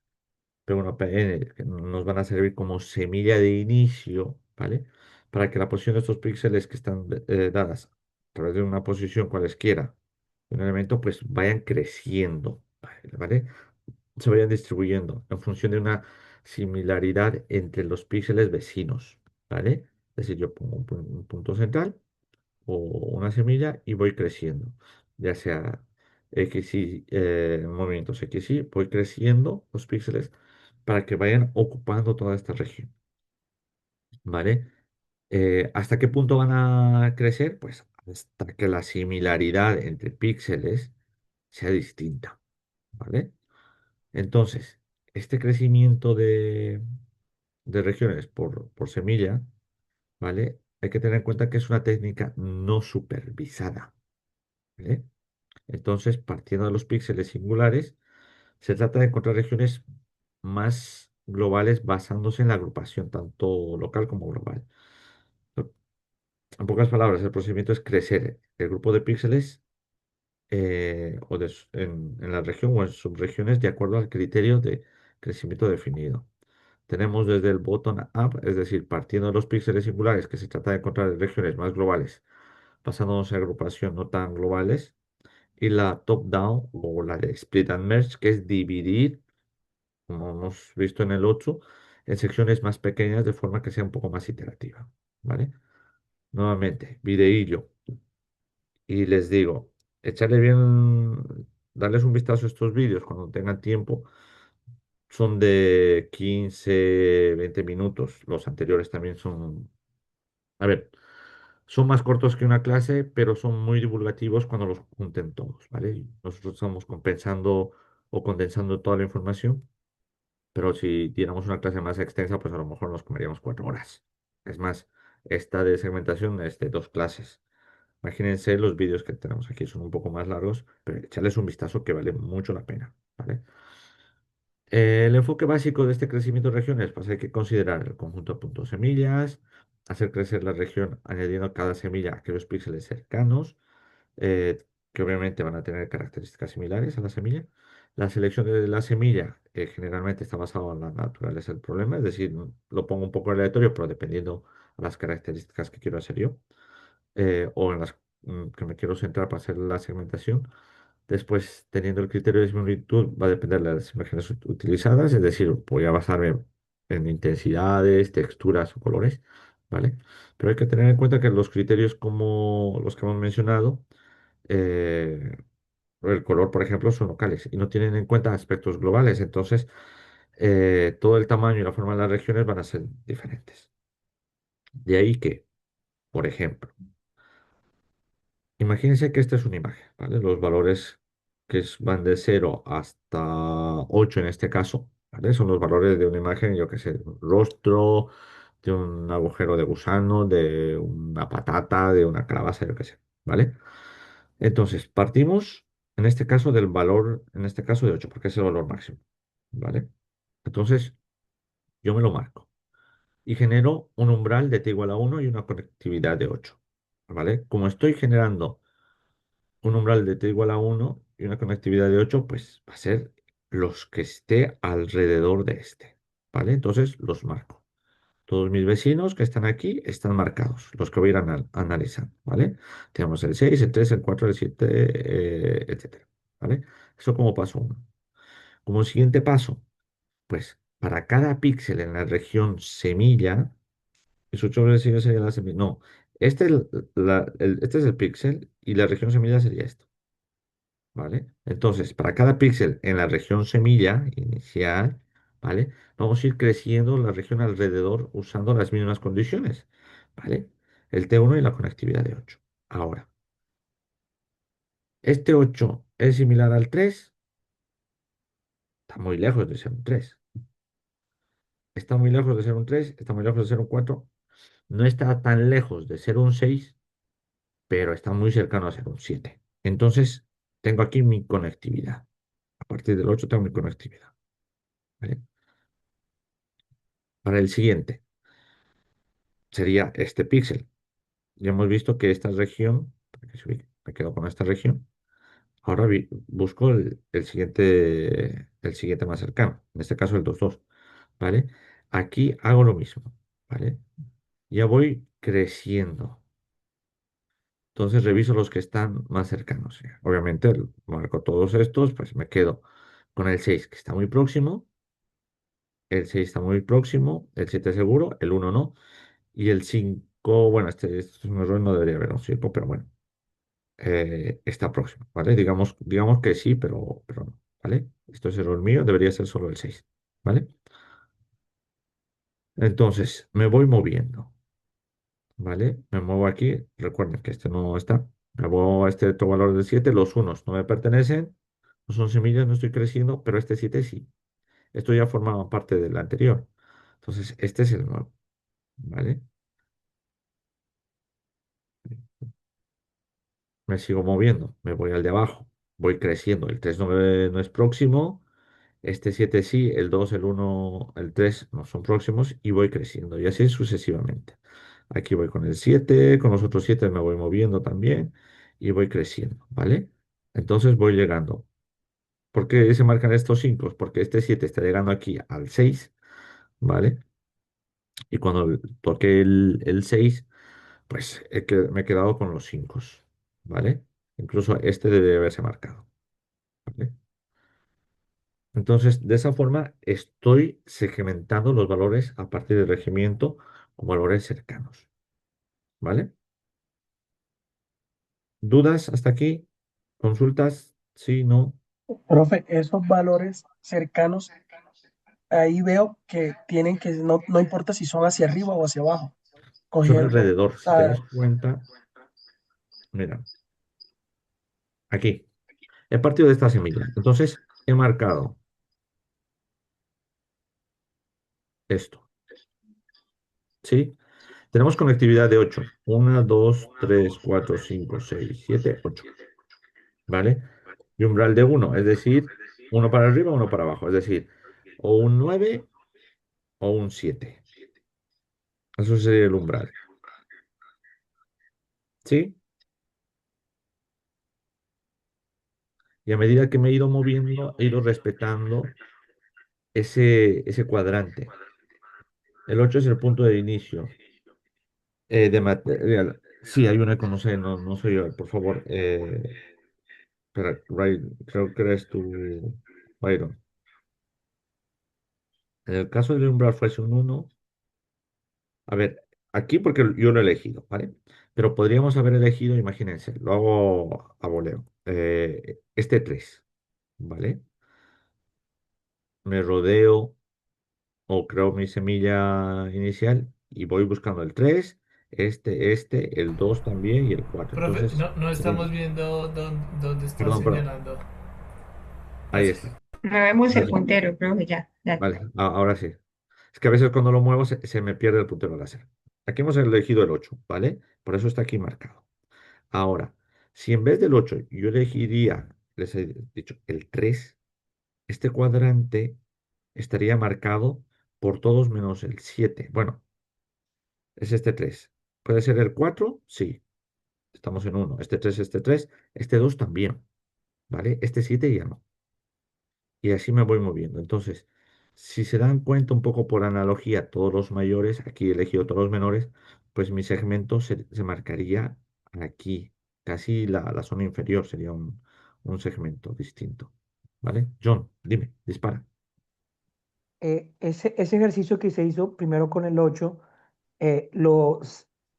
P1, Pn, que nos van a servir como semilla de inicio, ¿vale? Para que la posición de estos píxeles que están dadas a través de una posición cualesquiera, de un elemento, pues vayan creciendo, ¿vale? Se vayan distribuyendo en función de una similaridad entre los píxeles vecinos, ¿vale? Es decir, yo pongo un punto central o una semilla y voy creciendo, ya sea XY, movimientos XY, voy creciendo los píxeles para que vayan ocupando toda esta región, ¿vale? ¿Hasta qué punto van a crecer? Pues hasta que la similaridad entre píxeles sea distinta, ¿vale? Entonces, este crecimiento de regiones por semilla, ¿vale? Hay que tener en cuenta que es una técnica no supervisada, ¿vale? Entonces, partiendo de los píxeles singulares, se trata de encontrar regiones más globales basándose en la agrupación, tanto local como global. En pocas palabras, el procedimiento es crecer el grupo de píxeles en la región o en subregiones de acuerdo al criterio de crecimiento definido. Tenemos desde el bottom-up, es decir, partiendo de los píxeles singulares, que se trata de encontrar regiones más globales, basándonos en agrupación no tan globales, y la top-down o la de split and merge, que es dividir, como hemos visto en el 8, en secciones más pequeñas de forma que sea un poco más iterativa, ¿vale? Nuevamente, videillo. Y les digo, echarle bien, darles un vistazo a estos vídeos cuando tengan tiempo. Son de 15 20 minutos. Los anteriores también son, a ver, son más cortos que una clase, pero son muy divulgativos cuando los junten todos, ¿vale? Nosotros estamos compensando o condensando toda la información, pero si diéramos una clase más extensa, pues a lo mejor nos comeríamos 4 horas. Es más, esta de segmentación es de 2 clases. Imagínense los vídeos que tenemos aquí, son un poco más largos, pero echarles un vistazo que vale mucho la pena, ¿vale? El enfoque básico de este crecimiento de regiones, pues hay que considerar el conjunto de puntos semillas, hacer crecer la región añadiendo a cada semilla aquellos píxeles cercanos, que obviamente van a tener características similares a la semilla. La selección de la semilla generalmente está basada en la naturaleza del problema, es decir, lo pongo un poco aleatorio, pero dependiendo de las características que quiero hacer yo, o en las que me quiero centrar para hacer la segmentación. Después, teniendo el criterio de similitud, va a depender de las imágenes utilizadas, es decir, voy a basarme en intensidades, texturas o colores, ¿vale? Pero hay que tener en cuenta que los criterios como los que hemos mencionado, eh, el color, por ejemplo, son locales y no tienen en cuenta aspectos globales. Entonces, todo el tamaño y la forma de las regiones van a ser diferentes. De ahí que, por ejemplo, imagínense que esta es una imagen, ¿vale? Los valores van de 0 hasta 8 en este caso, ¿vale? Son los valores de una imagen, yo qué sé, de un rostro, de un agujero de gusano, de una patata, de una calabaza, yo qué sé, ¿vale? Entonces, partimos en este caso del valor, en este caso de 8 porque es el valor máximo, ¿vale? Entonces, yo me lo marco y genero un umbral de t igual a 1 y una conectividad de 8, ¿vale? Como estoy generando un umbral de t igual a 1 y una conectividad de 8 pues va a ser los que esté alrededor de este, ¿vale? Entonces los marco. Todos mis vecinos que están aquí están marcados, los que voy a ir analizando, ¿vale? Tenemos el 6 el 3 el 4 el 7 etcétera, ¿vale? Eso como paso uno. Como siguiente paso, pues para cada píxel en la región semilla, mis 8 vecinos serían la semilla. No, este es el píxel y la región semilla sería esto. ¿Vale? Entonces, para cada píxel en la región semilla inicial, ¿vale? Vamos a ir creciendo la región alrededor usando las mismas condiciones, ¿vale? El T1 y la conectividad de 8. Ahora, este 8 es similar al 3, está muy lejos de ser un 3. está muy lejos de ser un 3, está muy lejos de ser un 4, no está tan lejos de ser un 6, pero está muy cercano a ser un 7. Entonces, tengo aquí mi conectividad. A partir del 8 tengo mi conectividad. ¿Vale? Para el siguiente, sería este píxel. Ya hemos visto que esta región, para que se ubique, me quedo con esta región. Ahora busco el siguiente más cercano, en este caso el 2,2. ¿Vale? Aquí hago lo mismo. ¿Vale? Ya voy creciendo. Entonces reviso los que están más cercanos. Obviamente, marco todos estos, pues me quedo con el 6 que está muy próximo, el 6 está muy próximo, el 7 seguro, el uno no, y el 5 bueno, este es un error, no debería haber un 5 pero bueno, está próximo, ¿vale? Digamos que sí, pero no, ¿vale? Esto es error mío, debería ser solo el 6, ¿vale? Entonces, me voy moviendo. ¿Vale? Me muevo aquí. Recuerden que este no está. Me muevo a este otro valor del 7. Los unos no me pertenecen. No son semillas, no estoy creciendo, pero este 7 sí. Esto ya formaba parte del anterior. Entonces, este es el nuevo. ¿Vale? Me sigo moviendo. Me voy al de abajo. Voy creciendo. El 3 no es próximo. Este 7 sí. El 2 el uno el 3 no son próximos. Y voy creciendo. Y así sucesivamente. Aquí voy con el 7, con los otros 7 me voy moviendo también y voy creciendo, ¿vale? Entonces voy llegando. ¿Por qué se marcan estos 5? Porque este 7 está llegando aquí al 6, ¿vale? Y cuando toque el 6, pues me he quedado con los 5, ¿vale? Incluso este debe haberse marcado, ¿vale? Entonces, de esa forma estoy segmentando los valores a partir del regimiento con valores cercanos, ¿vale? ¿Dudas hasta aquí? ¿Consultas? Sí, no. Profe, esos valores cercanos, ahí veo que tienen que, no importa si son hacia arriba o hacia abajo, Son cogiendo, alrededor. Si te ah, das cuenta, mira, aquí. He partido de esta semilla. Entonces, he marcado esto. ¿Sí? Tenemos conectividad de 8. 1, 2, 3, 4, 5, 6, 7, 8. ¿Vale? Y umbral de uno, es decir, uno para arriba, uno para abajo. Es decir, o un 9 o un 7. Eso sería el umbral. ¿Sí? Y a medida que me he ido moviendo, he ido respetando ese cuadrante. El 8 es el punto de inicio de material. Sí, hay una que no sé, no soy yo, por favor. Espera, creo que eres tú, Byron. En el caso del umbral fuese un uno, a ver, aquí porque yo lo he elegido, ¿vale? Pero podríamos haber elegido, imagínense, lo hago a voleo. Este 3, ¿vale? Me rodeo o creo mi semilla inicial y voy buscando el 3, el 2 también y el 4. Profe, Entonces, no estamos uno. viendo dónde está Perdón. señalando. Ahí Gracias. está. No vemos el Vale, puntero, profe, ya, ya. vale, ahora sí. Es que a veces cuando lo muevo se me pierde el puntero láser. Aquí hemos elegido el 8, ¿vale? Por eso está aquí marcado. Ahora, si en vez del 8 yo elegiría, les he dicho, el 3, este cuadrante estaría marcado por todos menos el 7. Bueno, es este 3. ¿Puede ser el 4? Sí, estamos en uno. Este 3, este 2 también, ¿vale? Este 7 ya no. Y así me voy moviendo. Entonces, si se dan cuenta un poco por analogía, todos los mayores, aquí he elegido todos los menores, pues mi segmento se marcaría aquí, casi la zona inferior sería un segmento distinto. ¿Vale? John, dime, dispara. ese ejercicio que se hizo primero con el 8,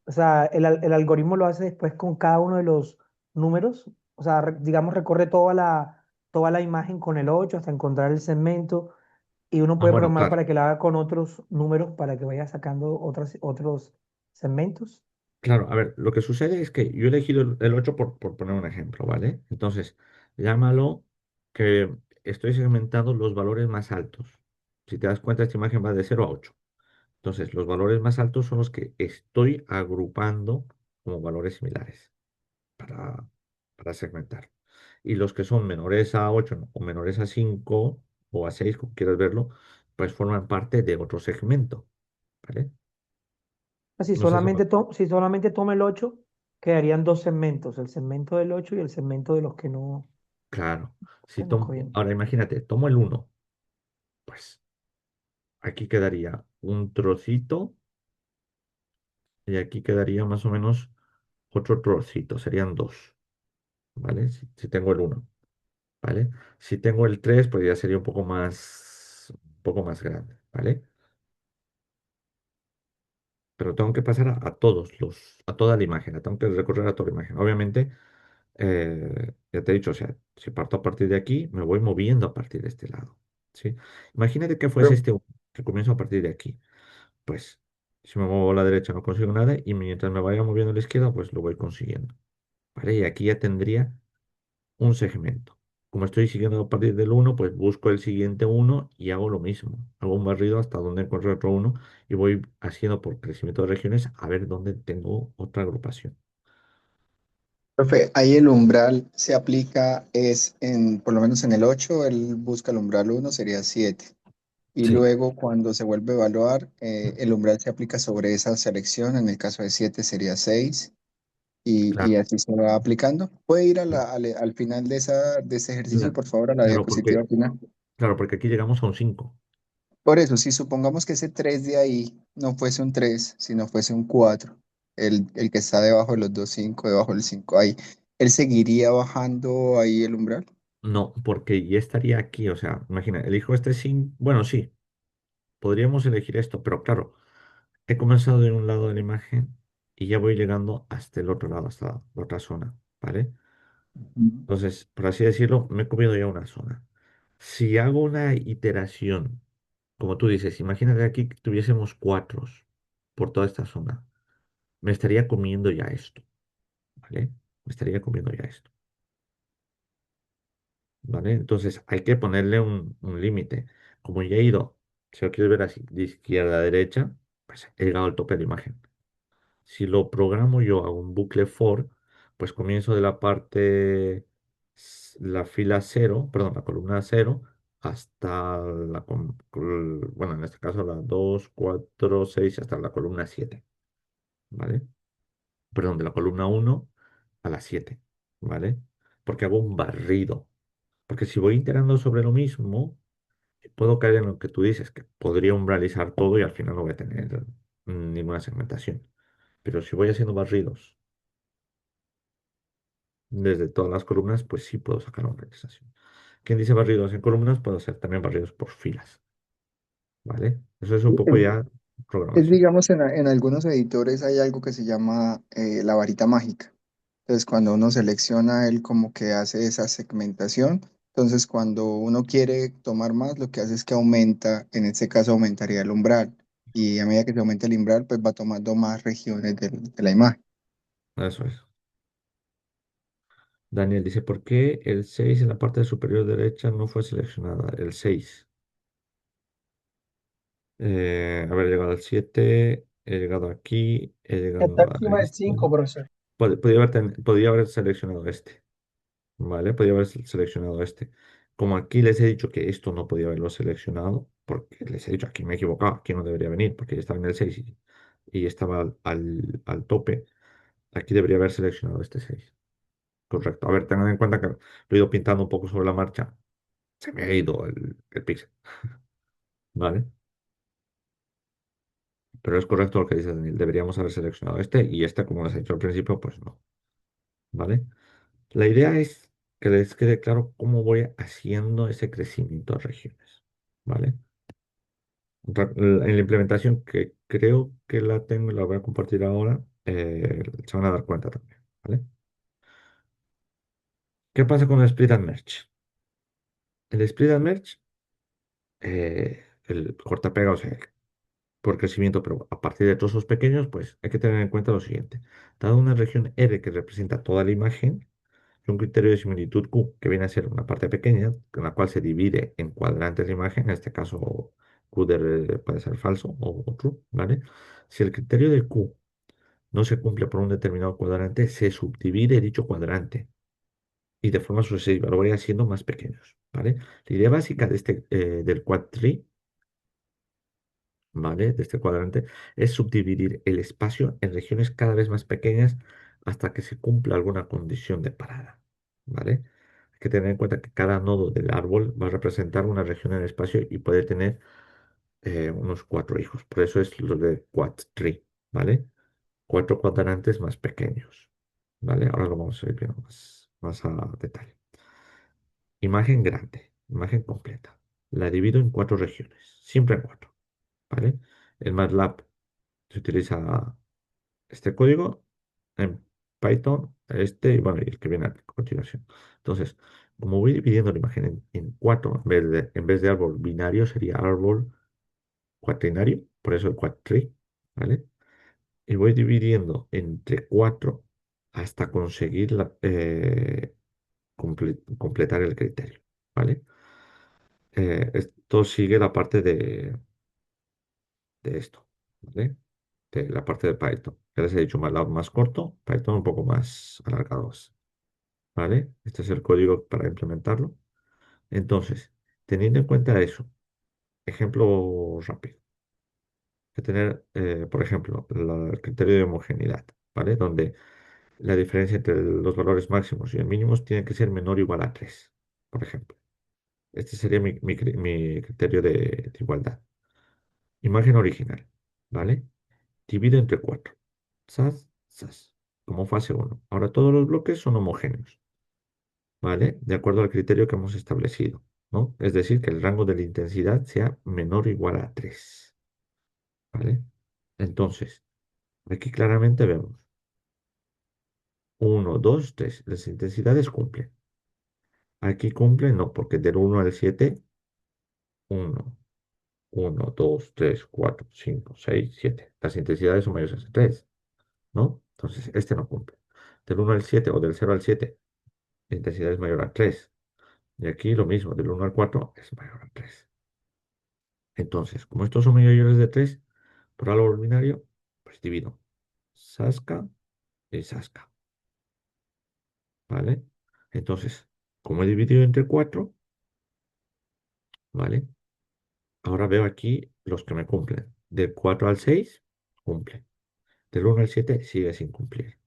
o sea, el algoritmo lo hace después con cada uno de los números, o sea, digamos, recorre toda la imagen con el 8 hasta encontrar el segmento y uno Ah, puede bueno, programar claro. para que lo haga con otros números para que vaya sacando otros segmentos. Claro, a ver, lo que sucede es que yo he elegido el 8 por poner un ejemplo, ¿vale? Entonces, llámalo que estoy segmentando los valores más altos. Si te das cuenta, esta imagen va de 0 a 8. Entonces, los valores más altos son los que estoy agrupando como valores similares para, para segmentar. Y los que son menores a 8 o menores a 5 o a 6, como quieras verlo, pues forman parte de otro segmento, ¿vale? No sé si... Si solamente toma el 8 quedarían dos segmentos, el segmento del 8 y el segmento de los que no Claro. Si estamos tomo, cogiendo. ahora imagínate, tomo el 1, pues aquí quedaría un trocito y aquí quedaría más o menos otro trocito, serían dos, ¿vale? Si tengo el 1, ¿vale? Si tengo el 3, pues ya sería un poco más grande, ¿vale? Pero tengo que pasar a toda la imagen, tengo que recorrer a toda la imagen. Obviamente, ya te he dicho, o sea, si parto a partir de aquí, me voy moviendo a partir de este lado, ¿sí? Imagínate que fuese Pero, este 1, que comienzo a partir de aquí. Pues, si me muevo a la derecha no consigo nada y mientras me vaya moviendo a la izquierda, pues lo voy consiguiendo, ¿vale? Y aquí ya tendría un segmento. Como estoy siguiendo a partir del uno, pues busco el siguiente uno y hago lo mismo. Hago un barrido hasta donde encuentro otro uno y voy haciendo por crecimiento de regiones a ver dónde tengo otra agrupación. profe, ahí el umbral se aplica, por lo menos en el 8 él busca el umbral uno sería 7. Y Sí, luego cuando se vuelve a evaluar, el umbral se aplica sobre esa selección, en el caso de 7 sería 6 y claro, así se va aplicando. ¿Puede ir al final de ese ejercicio, cla- por favor, a la claro, diapositiva final? porque aquí llegamos a un 5. Por eso, si supongamos que ese 3 de ahí no fuese un 3 sino fuese un 4, el que está debajo de los dos 5 debajo del 5 ahí, ¿él seguiría bajando ahí el umbral? No, porque ya estaría aquí, o sea, imagina, elijo este 5, bueno, sí, podríamos elegir esto, pero claro, he comenzado en un lado de la imagen y ya voy llegando hasta el otro lado, hasta la otra zona, ¿vale? Ujú. Entonces, por así decirlo, me he comido ya una zona. Si hago una iteración, como tú dices, imagínate aquí que tuviésemos cuatros por toda esta zona, me estaría comiendo ya esto, ¿vale? Me estaría comiendo ya esto, ¿vale? Entonces, hay que ponerle un límite. Como ya he ido, si lo quieres ver así, de izquierda a derecha, pues he llegado al tope de la imagen. Si lo programo yo a un bucle for, pues comienzo de la la fila cero, perdón, la columna cero, hasta bueno, en este caso la 2 4 6 hasta la columna 7, ¿vale? Perdón, de la columna uno a la 7, ¿vale? Porque hago un barrido. Porque si voy iterando sobre lo mismo, puedo caer en lo que tú dices, que podría umbralizar todo y al final no voy a tener ninguna segmentación. Pero si voy haciendo barridos desde todas las columnas, pues sí puedo sacar una organización. Quien dice barridos en columnas, puedo hacer también barridos por filas, ¿vale? Eso es un poco ya programación. Digamos, en algunos editores hay algo que se llama la varita mágica. Entonces, cuando uno selecciona, él como que hace esa segmentación. Entonces, cuando uno quiere tomar más, lo que hace es que aumenta, en este caso aumentaría el umbral. Y a medida que se aumenta el umbral, pues va tomando más regiones de la imagen. Eso es. Daniel dice, ¿por qué el 6 en la parte superior derecha no fue seleccionada? El 6. Haber llegado al 7, he llegado aquí, he Está llegado a encima del este. 5, profesor. Podía haber seleccionado este. ¿Vale? Podía haber seleccionado este. Como aquí les he dicho que esto no podía haberlo seleccionado, porque les he dicho aquí me he equivocado, aquí no debería venir, porque ya estaba en el 6 y estaba al tope, aquí debería haber seleccionado este 6. Correcto. A ver, tengan en cuenta que lo he ido pintando un poco sobre la marcha. Se me ha ido el píxel, ¿vale? Pero es correcto lo que dice Daniel. Deberíamos haber seleccionado este y este, como les he dicho al principio, pues no, ¿vale? La idea es que les quede claro cómo voy haciendo ese crecimiento de regiones, ¿vale? En la implementación que creo que la tengo y la voy a compartir ahora, se van a dar cuenta también, ¿vale? ¿Qué pasa con el Split and Merge? El Split and Merge, el corta-pega, o sea, por crecimiento, pero a partir de trozos pequeños, pues hay que tener en cuenta lo siguiente. Dada una región R que representa toda la imagen, y un criterio de similitud Q, que viene a ser una parte pequeña, en la cual se divide en cuadrantes de imagen, en este caso puede ser falso o true, ¿vale? Si el criterio de Q no se cumple por un determinado cuadrante, se subdivide dicho cuadrante y de forma sucesiva lo varía siendo más pequeños, ¿vale? La idea básica de del quad tree, ¿vale? De este cuadrante es subdividir el espacio en regiones cada vez más pequeñas hasta que se cumpla alguna condición de parada, ¿vale? Hay que tener en cuenta que cada nodo del árbol va a representar una región en el espacio y puede tener unos cuatro hijos. Por eso es lo de quad tree, ¿vale? Cuatro cuadrantes más pequeños, ¿vale? Ahora lo vamos a ir viendo más a detalle. Imagen grande, imagen completa. La divido en cuatro regiones, siempre en cuatro, ¿vale? En MATLAB se utiliza este código, en Python, este y bueno, y el que viene a continuación. Entonces, como voy dividiendo la imagen en cuatro, en vez de árbol binario, sería árbol cuatrinario, por eso el quad tree, ¿vale? Y voy dividiendo entre cuatro hasta conseguir completar el criterio, ¿vale? Esto sigue la parte de esto, ¿vale? De la parte de Python. Ya les he dicho MATLAB más corto, Python un poco más alargados, ¿vale? Este es el código para implementarlo. Entonces, teniendo en cuenta eso, ejemplo rápido, que tener, por ejemplo, el criterio de homogeneidad, ¿vale? Donde la diferencia entre los valores máximos y el mínimos tiene que ser menor o igual a 3, por ejemplo. Este sería mi criterio de igualdad. Imagen original, ¿vale? Divido entre 4. Sas, sas, como fase uno. Ahora todos los bloques son homogéneos, ¿vale? De acuerdo al criterio que hemos establecido, ¿no? Es decir, que el rango de la intensidad sea menor o igual a 3, ¿vale? Entonces, aquí claramente vemos uno, 2, 3. Las intensidades cumplen. Aquí cumplen, no, porque del uno al 7, uno, 1, 2, 3, 4, 5, 6, 7. Las intensidades son mayores a 3, ¿no? Entonces, este no cumple. Del uno al 7 o del cero al 7, la intensidad es mayor a 3. Y aquí lo mismo, del uno al 4 es mayor a 3. Entonces, como estos son mayores de 3, por árbol binario, pues divido Sasca y Sasca, ¿vale? Entonces, como he dividido entre 4, ¿vale? Ahora veo aquí los que me cumplen. Del 4 al 6, cumple. Del uno al 7 sigue sin cumplir.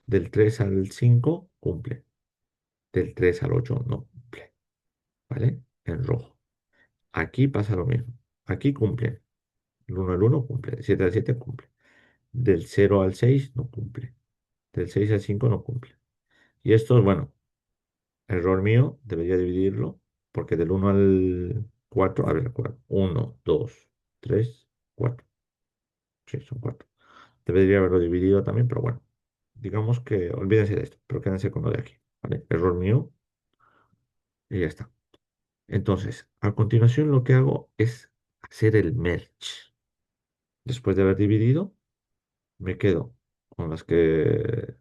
Del 3 al 5 cumple. Del 3 al 8 no cumple. ¿Vale? En rojo. Aquí pasa lo mismo. Aquí cumple. El uno al uno cumple. Del 7 al 7 cumple. Del cero al 6 no cumple. Del 6 al 5 no cumple. Y esto, bueno, error mío, debería dividirlo. Porque del uno al 4, a ver, 1, 2, 3, 4. Sí, son 4. Debería haberlo dividido también, pero bueno. Digamos que olvídense de esto, pero quédense con lo de aquí. ¿Vale? Error mío y ya está. Entonces, a continuación lo que hago es hacer el merge. Después de haber dividido, me quedo con las que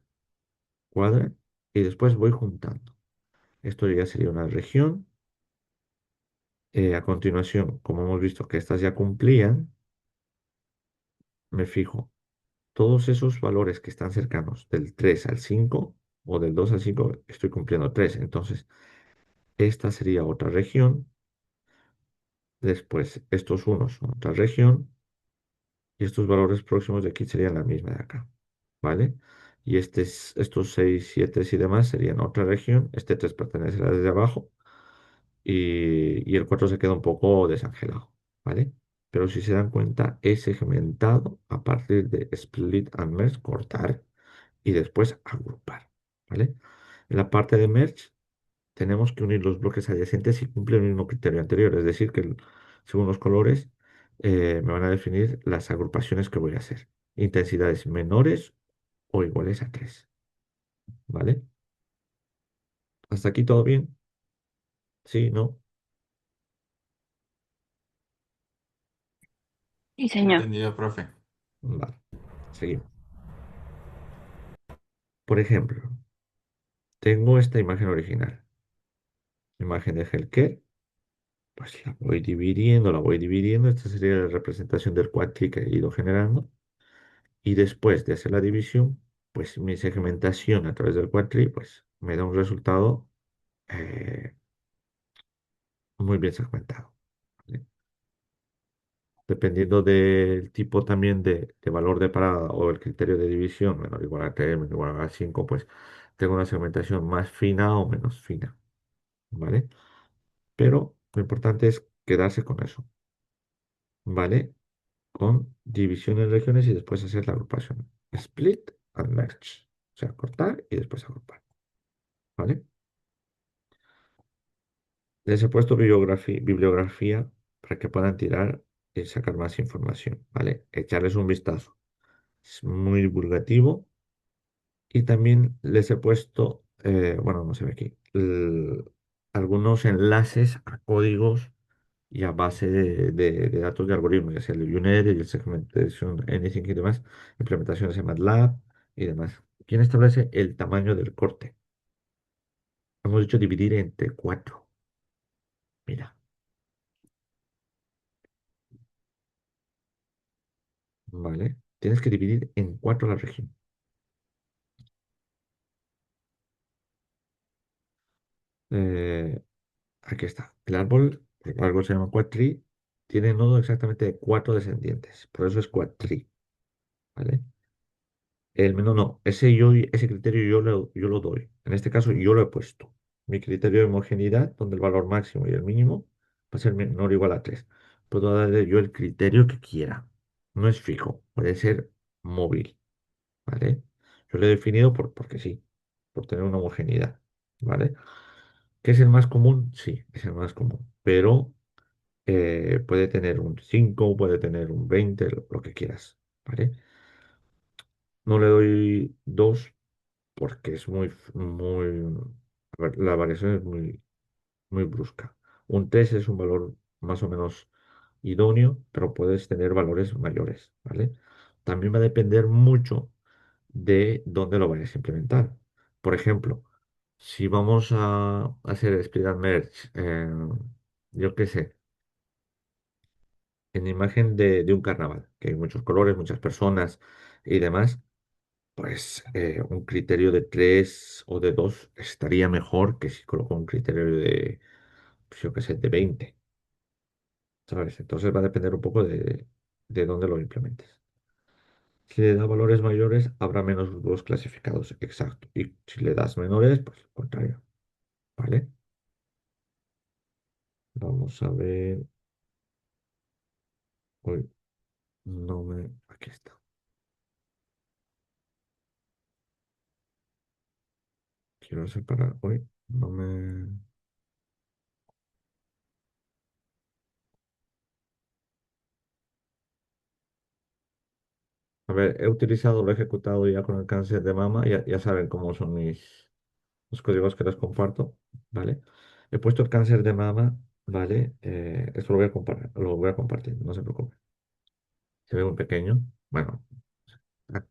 cuadran y después voy juntando. Esto ya sería una región. A continuación, como hemos visto que estas ya cumplían, me fijo todos esos valores que están cercanos del 3 al 5 o del 2 al 5 estoy cumpliendo 3. Entonces, esta sería otra región. Después, estos unos son otra región. Y estos valores próximos de aquí serían la misma de acá, ¿vale? Y estos 6 7 y demás serían otra región. Este 3 pertenecerá desde abajo. Y el 4 se queda un poco desangelado, ¿vale? Pero si se dan cuenta, he segmentado a partir de split and merge, cortar, y después agrupar, ¿vale? En la parte de merge tenemos que unir los bloques adyacentes y cumplir el mismo criterio anterior, es decir, que según los colores me van a definir las agrupaciones que voy a hacer. Intensidades menores o iguales a 3, ¿vale? ¿Hasta aquí todo bien? ¿Sí? ¿No? Sí, señor. Entendido, profe. Vale, seguimos. Por ejemplo, tengo esta imagen original, imagen de Helker, Pues la voy dividiendo. Esta sería la representación del quadtree que he ido generando. Y después de hacer la división, pues mi segmentación a través del quadtree, pues me da un resultado eh, muy bien segmentado. ¿Vale? Dependiendo del tipo también de valor de parada o el criterio de división, menor o igual a 3, menor o igual a 5, pues tengo una segmentación más fina o menos fina. ¿Vale? Pero lo importante es quedarse con eso. ¿Vale? Con división en regiones y después hacer la agrupación. Split and merge. O sea, cortar y después agrupar. ¿Vale? Les he puesto bibliografía para que puedan tirar y sacar más información. ¿Vale? Echarles un vistazo. Es muy divulgativo. Y también les he puesto, bueno, no se ve aquí, algunos enlaces a códigos y a base de datos de algoritmos, ya sea el UNet, el Segmentation Anything y demás, implementaciones en MATLAB y demás. ¿Quién establece el tamaño del corte? Hemos dicho dividir entre cuatro. Mira, ¿vale? Tienes que dividir en cuatro la región. Eh, Aquí está. El árbol se llama quadtree, tiene nodo exactamente de cuatro descendientes. Por eso es quadtree, ¿vale? El menú no, ese criterio yo lo doy. En este caso yo lo he puesto. Mi criterio de homogeneidad, donde el valor máximo y el mínimo va a ser menor o igual a 3. Puedo darle yo el criterio que quiera. No es fijo, puede ser móvil, ¿vale? Yo lo he definido porque sí, por tener una homogeneidad, ¿vale? ¿Qué es el más común? Sí, es el más común. Pero puede tener un 5, puede tener un 20, lo que quieras, ¿vale? No le doy 2 porque es a ver, la variación es muy brusca. Un 3 es un valor más o menos idóneo, pero puedes tener valores mayores, ¿vale? También va a depender mucho de dónde lo vayas a implementar. Por ejemplo, si vamos a hacer Split and Merge, yo qué sé, en imagen de un carnaval, que hay muchos colores, muchas personas y demás, pues un criterio de 3 o de 2 estaría mejor que si coloco un criterio de, pues, yo qué sé, de 20, ¿sabes? Entonces va a depender un poco de dónde lo implementes. Si le das valores mayores, habrá menos grupos clasificados, exacto. Y si le das menores, pues lo contrario, ¿vale? Vamos a ver. Uy, no me. Aquí está. Quiero separar. Uy, no me. A ver, lo he ejecutado ya con el cáncer de mama. Ya saben cómo son los códigos que les comparto, ¿vale? He puesto el cáncer de mama, ¿vale? Esto lo voy a compartir, no se preocupe. Se ve muy pequeño. Bueno, ah,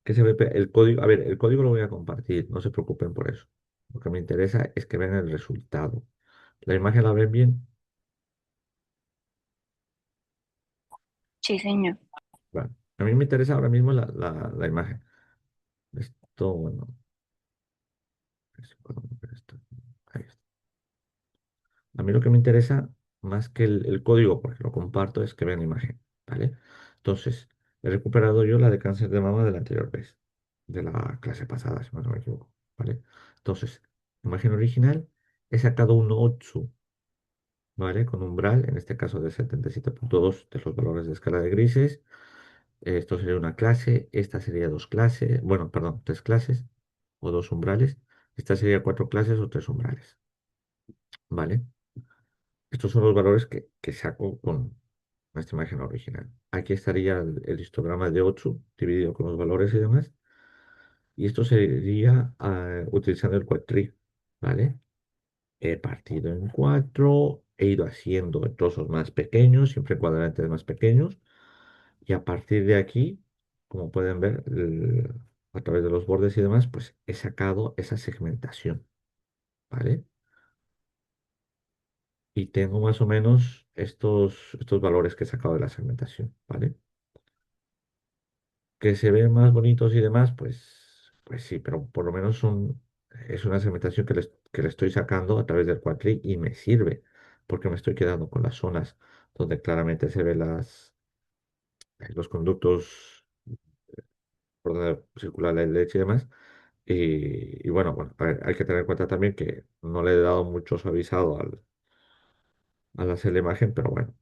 ¿qué se ve? El código, a ver, el código lo voy a compartir, no se preocupen por eso. Lo que me interesa es que vean el resultado. ¿La imagen la ven bien? Sí, señor. Bueno, a mí me interesa ahora mismo la imagen. Esto, bueno, ahí está. A mí lo que me interesa más que el código, porque lo comparto, es que vean la imagen, ¿vale? Entonces, he recuperado yo la de cáncer de mama de la anterior vez, de la clase pasada, si no me equivoco, ¿vale? Entonces, imagen original, he sacado un 8, ¿vale? Con umbral, en este caso de 77,2 de los valores de escala de grises. Esto sería una clase, esta sería dos clases, bueno, perdón, tres clases o dos umbrales. Esta sería cuatro clases o tres umbrales, ¿vale? Estos son los valores que saco con esta imagen original. Aquí estaría el histograma de 8 dividido con los valores y demás. Y esto sería utilizando el quadtree, ¿vale? He partido en cuatro, he ido haciendo trozos más pequeños, siempre cuadrantes más pequeños. Y a partir de aquí, como pueden ver, a través de los bordes y demás, pues he sacado esa segmentación, ¿vale? y tengo más o menos estos valores que he sacado de la segmentación, ¿vale? Que se ven más bonitos y demás, pues sí, pero por lo menos es una segmentación que le estoy sacando a través del Quadri y me sirve, porque me estoy quedando con las zonas donde claramente se ven los conductos por donde circula la leche y demás. Y bueno, a ver, hay que tener en cuenta también que no le he dado mucho suavizado al hacer la imagen, pero bueno,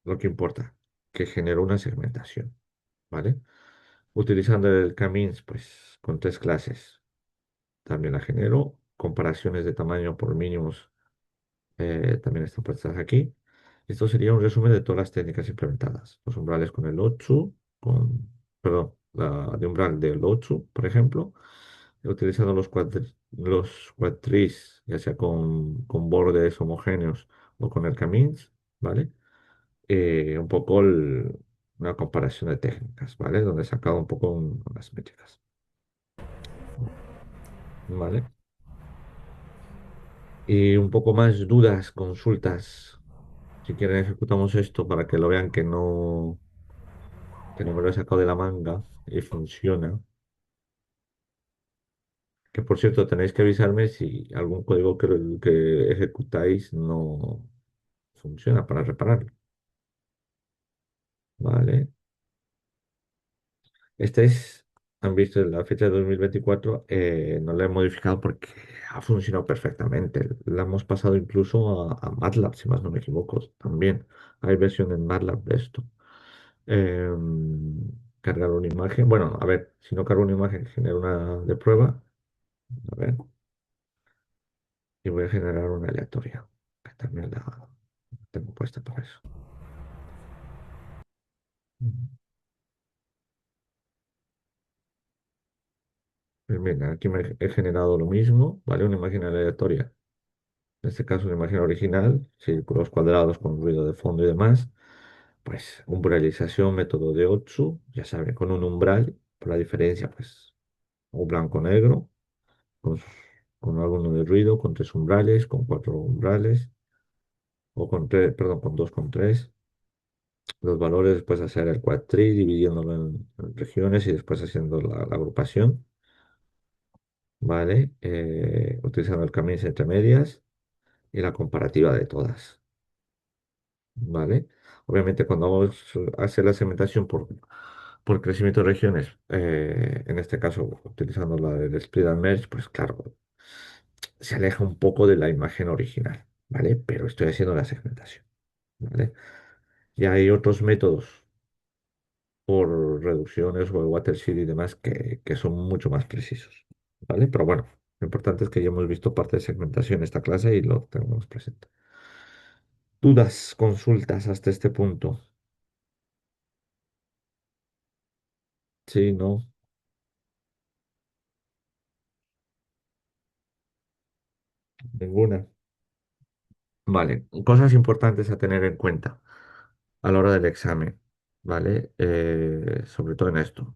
lo que importa, que generó una segmentación, ¿vale? Utilizando el Camins, pues con tres clases. También la genero. Comparaciones de tamaño por mínimos también están puestas aquí. Esto sería un resumen de todas las técnicas implementadas. Los umbrales con el 8, perdón, la de umbral del 8, por ejemplo, utilizando los quadris, ya sea con bordes homogéneos o con el Camins, ¿vale? Un poco una comparación de técnicas, ¿vale? Donde he sacado un poco unas métricas, ¿vale? Y un poco más dudas, consultas. Si quieren ejecutamos esto para que lo vean que no me lo he sacado de la manga y funciona. Que por cierto, tenéis que avisarme si algún código que ejecutáis no funciona para repararlo. ¿Vale? Este es, han visto la fecha de 2024, no la he modificado porque ha funcionado perfectamente. La hemos pasado incluso a MATLAB, si más no me equivoco, también. Hay versión en MATLAB de esto. Cargar una imagen. Bueno, a ver, si no cargo una imagen, genero una de prueba. A ver, y voy a generar una aleatoria, que también la tengo puesta para eso. Pues mira, aquí me he generado lo mismo, ¿vale? Una imagen aleatoria. En este caso, una imagen original, círculos cuadrados con ruido de fondo y demás. Pues umbralización, método de 8, ya saben, con un umbral, por la diferencia, pues, o blanco-negro, con, con alguno de ruido, con tres umbrales, con cuatro umbrales, o con tres, perdón, con dos, con tres. Los valores, después hacer el quadtree, dividiéndolo en regiones y después haciendo la agrupación, ¿vale? Utilizando el camino entre medias y la comparativa de todas. ¿Vale? Obviamente cuando vamos a hacer la segmentación por crecimiento de regiones, en este caso utilizando la del split and merge, pues claro, se aleja un poco de la imagen original, ¿vale? Pero estoy haciendo la segmentación, ¿vale? Y hay otros métodos por reducciones o el watershed y demás que son mucho más precisos, ¿vale? Pero bueno, lo importante es que ya hemos visto parte de segmentación en esta clase y lo tenemos presente. Dudas, consultas hasta este punto. Sí, no, ninguna. Vale, cosas importantes a tener en cuenta a la hora del examen, ¿vale? Sobre todo en esto.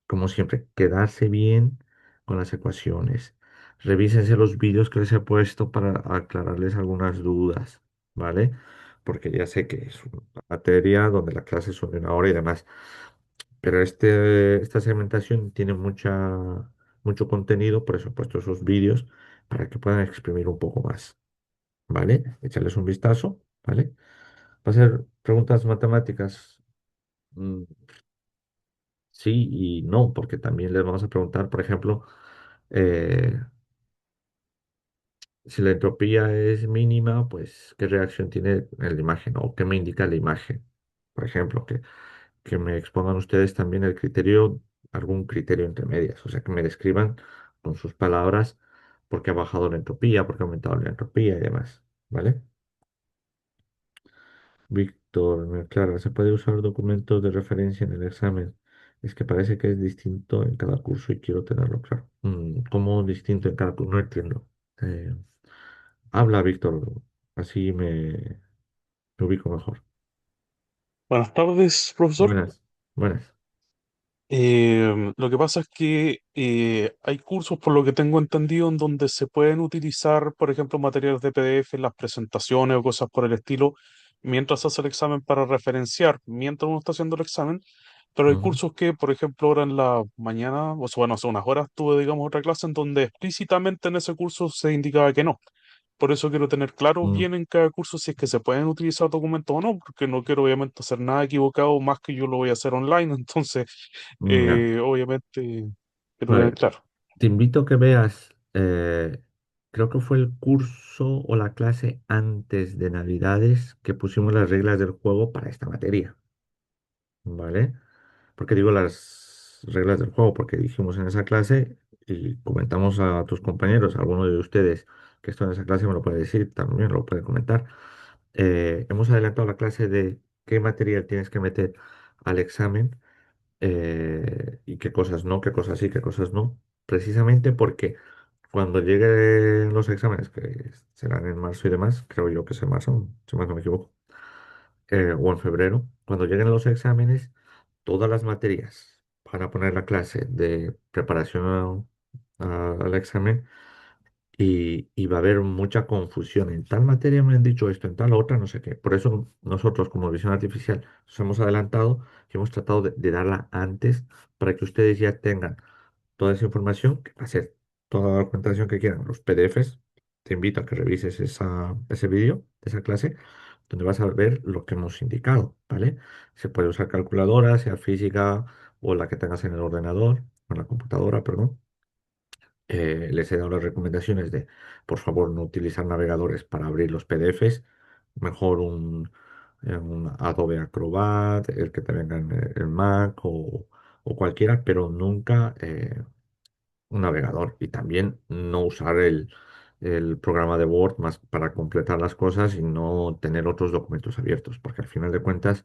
Como siempre, quedarse bien con las ecuaciones. Revísense los vídeos que les he puesto para aclararles algunas dudas, ¿vale? Porque ya sé que es una materia donde las clases son de una hora y demás, pero esta segmentación tiene mucho contenido, por eso he puesto esos vídeos para que puedan exprimir un poco más. ¿Vale? Echarles un vistazo, ¿vale? Va a ser preguntas matemáticas, mm, sí y no, porque también les vamos a preguntar, por ejemplo, eh, si la entropía es mínima, pues qué reacción tiene en la imagen o qué me indica la imagen. Por ejemplo, que me expongan ustedes también el criterio, algún criterio entre medias, o sea, que me describan con sus palabras por qué ha bajado la entropía, por qué ha aumentado la entropía y demás, ¿vale? Víctor, me aclara, ¿se puede usar documentos de referencia en el examen? Es que parece que es distinto en cada curso y quiero tenerlo claro. ¿Cómo distinto en cada curso? No entiendo. Eh, habla, Víctor, así me ubico mejor. Buenas tardes, profesor. Buenas, buenas. Lo que pasa es que hay cursos, por lo que tengo entendido, en donde se pueden utilizar, por ejemplo, materiales de PDF, las presentaciones o cosas por el estilo, mientras hace el examen para referenciar, mientras uno está haciendo el examen. Pero hay Ujú. cursos que, por ejemplo, ahora en la mañana, o sea, bueno, hace unas horas tuve, digamos, otra clase en donde explícitamente en ese curso se indicaba que no. Por eso quiero tener claro Mm, bien en cada curso si es que se pueden utilizar documentos o no, porque no quiero obviamente hacer nada equivocado más que yo lo voy a hacer online. Entonces, ya. obviamente, quiero tener Vale, claro. te invito a que veas, creo que fue el curso o la clase antes de Navidades que pusimos las reglas del juego para esta materia, ¿vale? ¿Porque digo las reglas del juego? Porque dijimos en esa clase y comentamos a tus compañeros, a alguno de ustedes que está en esa clase me lo puede decir, también lo puede comentar. Hemos adelantado la clase de qué material tienes que meter al examen y qué cosas no, qué cosas sí, qué cosas no, precisamente porque cuando lleguen los exámenes, que serán en marzo y demás, creo yo que es en marzo, si más no me equivoco, o en febrero, cuando lleguen los exámenes, todas las materias van a poner la clase de preparación al examen y va a haber mucha confusión. En tal materia me han dicho esto, en tal otra, no sé qué. Por eso nosotros, como visión artificial, nos hemos adelantado y hemos tratado de darla antes para que ustedes ya tengan toda esa información, que va a ser toda la documentación que quieran, los PDFs. Te invito a que revises ese vídeo de esa clase, donde vas a ver lo que hemos indicado, ¿vale? Se puede usar calculadora, sea física o la que tengas en el ordenador, o en la computadora, perdón. Les he dado las recomendaciones de, por favor, no utilizar navegadores para abrir los PDFs, mejor un Adobe Acrobat, el que te venga en el Mac o cualquiera, pero nunca un navegador. Y también no usar el programa de Word más para completar las cosas y no tener otros documentos abiertos, porque al final de cuentas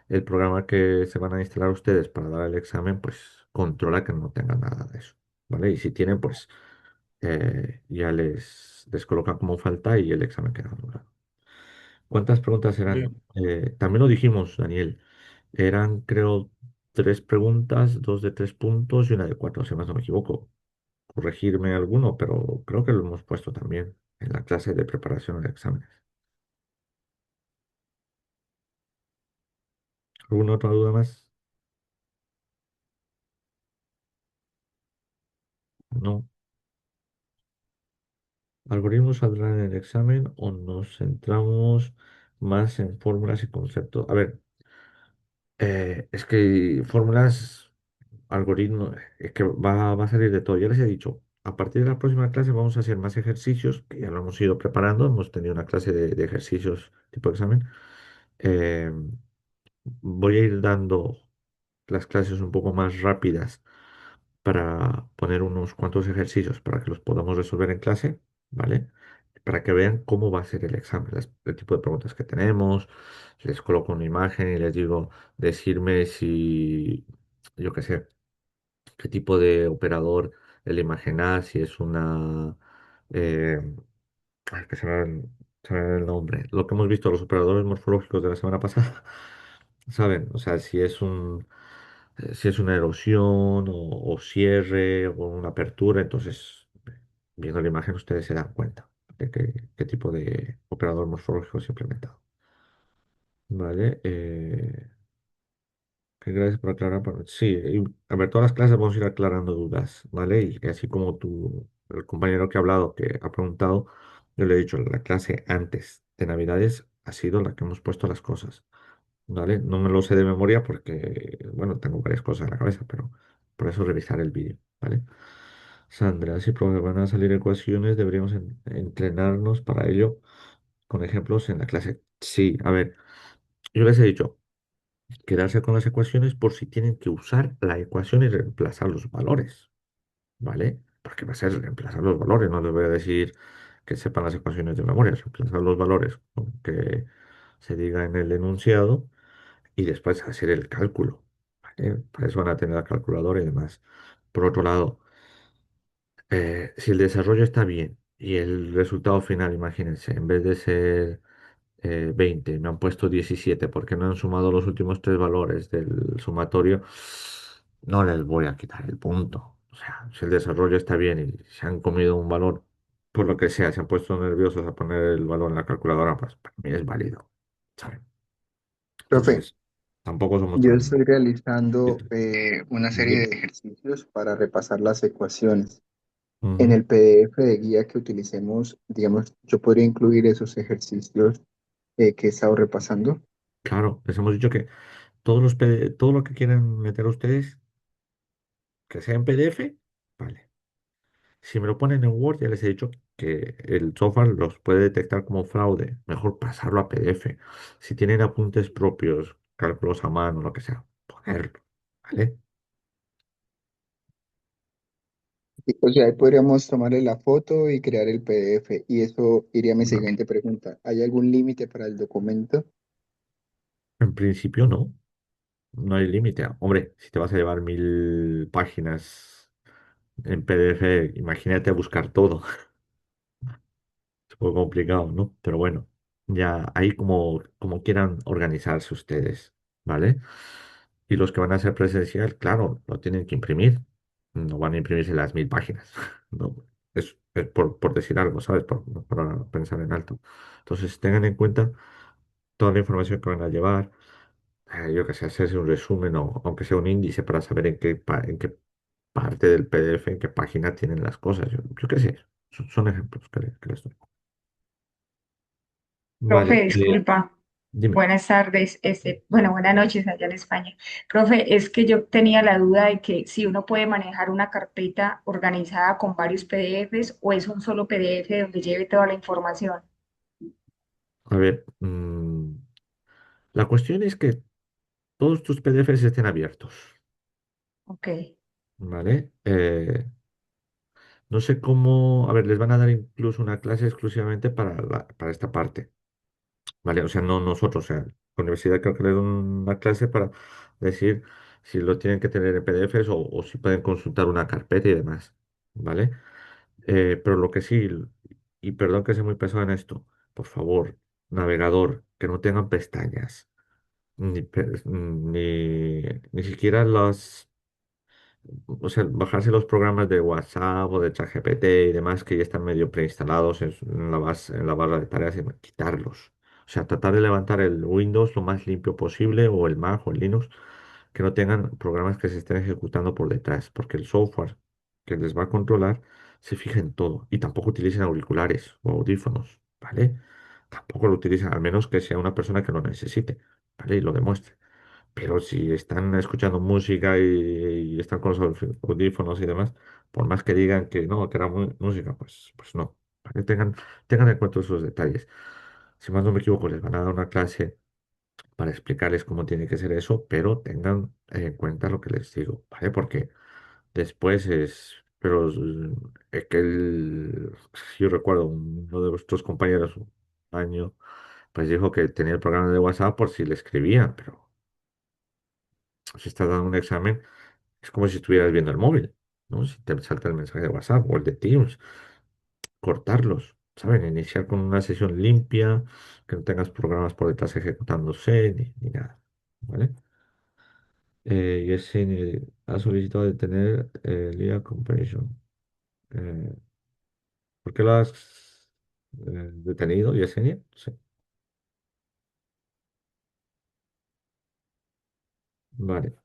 el programa que se van a instalar ustedes para dar el examen, pues controla que no tenga nada de eso, ¿vale? Y si tienen, pues ya les coloca como falta y el examen queda anulado. ¿Cuántas preguntas eran? Bien. También lo dijimos, Daniel. Eran, creo, tres preguntas, dos de 3 puntos y una de 4, si más no me equivoco. Corregirme alguno, pero creo que lo hemos puesto también en la clase de preparación de exámenes. ¿Alguna otra duda más? No. ¿Algoritmos saldrán en el examen o nos centramos más en fórmulas y conceptos? A ver, es que fórmulas, algoritmos, es que va a salir de todo. Ya les he dicho, a partir de la próxima clase vamos a hacer más ejercicios, que ya lo hemos ido preparando. Hemos tenido una clase de ejercicios tipo examen. Eh, Voy a ir dando las clases un poco más rápidas para poner unos cuantos ejercicios para que los podamos resolver en clase, ¿vale? Para que vean cómo va a ser el examen, el tipo de preguntas que tenemos. Les coloco una imagen y les digo, decirme si, yo qué sé, qué tipo de operador el imaginar, si es una... eh, ay, que se me va el nombre. Lo que hemos visto, los operadores morfológicos de la semana pasada, ¿saben? O sea, si es una erosión o cierre o una apertura, entonces viendo la imagen ustedes se dan cuenta de qué tipo de operador morfológico se ha implementado. Vale, gracias por aclarar. Sí, a ver, todas las clases vamos a ir aclarando dudas, ¿vale? Y así como el compañero que ha hablado, que ha preguntado, yo le he dicho, la clase antes de Navidades ha sido la que hemos puesto las cosas. ¿Vale? No me lo sé de memoria porque, bueno, tengo varias cosas en la cabeza, pero por eso revisar el vídeo, ¿vale? Sandra, si van a salir ecuaciones, deberíamos entrenarnos para ello con ejemplos en la clase. Sí, a ver, yo les he dicho, quedarse con las ecuaciones por si tienen que usar la ecuación y reemplazar los valores, ¿vale? Porque va a ser reemplazar los valores, no les voy a decir que sepan las ecuaciones de memoria, reemplazar los valores con que se diga en el enunciado y después hacer el cálculo. ¿Vale? Para eso van a tener la calculadora y demás. Por otro lado, si el desarrollo está bien y el resultado final, imagínense, en vez de ser 20, me han puesto 17 porque no han sumado los últimos tres valores del sumatorio, no les voy a quitar el punto. O sea, si el desarrollo está bien y se han comido un valor, por lo que sea, se han puesto nerviosos a poner el valor en la calculadora, pues para mí es válido, ¿sabes? Profe, Entonces, tampoco somos yo tan... estoy realizando una serie de Dime. ejercicios para repasar las ecuaciones. En Ujú. el PDF de guía que utilicemos, digamos, yo podría incluir esos ejercicios que he estado repasando. Claro, les hemos dicho que todo lo que quieran meter ustedes, que sea en PDF, vale. Si me lo ponen en Word, ya les he dicho que el software los puede detectar como fraude. Mejor pasarlo a PDF. Si tienen apuntes propios, cálculos a mano, lo que sea, ponerlo, ¿vale? O sea, ahí podríamos tomarle la foto y crear el PDF. Y eso iría a mi No, siguiente pregunta. ¿Hay algún límite para el documento? en principio no, no hay límite. Hombre, si te vas a llevar 1000 páginas en PDF, imagínate buscar todo. Es un poco complicado, ¿no? Pero bueno, ya ahí como quieran organizarse ustedes, ¿vale? Y los que van a ser presencial, claro, lo tienen que imprimir. No van a imprimirse las 1000 páginas. No, es por decir algo, ¿sabes? Para pensar en alto. Entonces, tengan en cuenta toda la información que van a llevar. Yo qué sé, hacerse un resumen o aunque sea un índice para saber en qué parte del PDF, en qué página tienen las cosas. Yo qué sé. Son ejemplos que les doy. Profe, Vale, disculpa. dime. Buenas tardes, bueno, buenas noches allá en España. Profe, es que yo tenía la duda de que si uno puede manejar una carpeta organizada con varios PDFs o es un solo PDF donde lleve toda la información. A ver, la cuestión es que todos tus PDFs estén abiertos, Ok, ¿vale? No sé cómo, a ver, les van a dar incluso una clase exclusivamente para esta parte, ¿vale? O sea, no nosotros, o sea, la universidad creo que le da una clase para decir si lo tienen que tener en PDFs o si pueden consultar una carpeta y demás, ¿vale? Pero lo que sí, y perdón que sea muy pesado en esto, por favor, navegador, que no tengan pestañas. Ni siquiera o sea, bajarse los programas de WhatsApp o de ChatGPT y demás que ya están medio preinstalados en la barra de tareas y quitarlos. O sea, tratar de levantar el Windows lo más limpio posible o el Mac o el Linux, que no tengan programas que se estén ejecutando por detrás, porque el software que les va a controlar se fija en todo y tampoco utilicen auriculares o audífonos, ¿vale? Tampoco lo utilicen, al menos que sea una persona que lo necesite, ¿vale? Y lo demuestre. Pero si están escuchando música y están con los audífonos y demás, por más que digan que no, que era música, pues no. Para que tengan en cuenta esos detalles. Si más no me equivoco, les van a dar una clase para explicarles cómo tiene que ser eso, pero tengan en cuenta lo que les digo, ¿vale? Porque después pero es que yo recuerdo uno de vuestros compañeros un año, pues dijo que tenía el programa de WhatsApp por si le escribían, pero si estás dando un examen, es como si estuvieras viendo el móvil, ¿no? Si te salta el mensaje de WhatsApp o el de Teams, cortarlos, ¿saben? Iniciar con una sesión limpia, que no tengas programas por detrás ejecutándose, ni nada, ¿vale? Yesenia ha solicitado detener el IA Compression. Eh, ¿Por qué lo has detenido, Yesenia? Sí. Vale.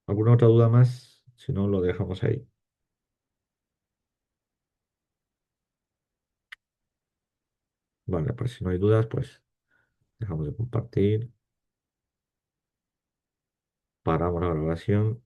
¿Alguna otra duda más? Si no, lo dejamos ahí. Vale, pues si no hay dudas, pues dejamos de compartir. Paramos la grabación.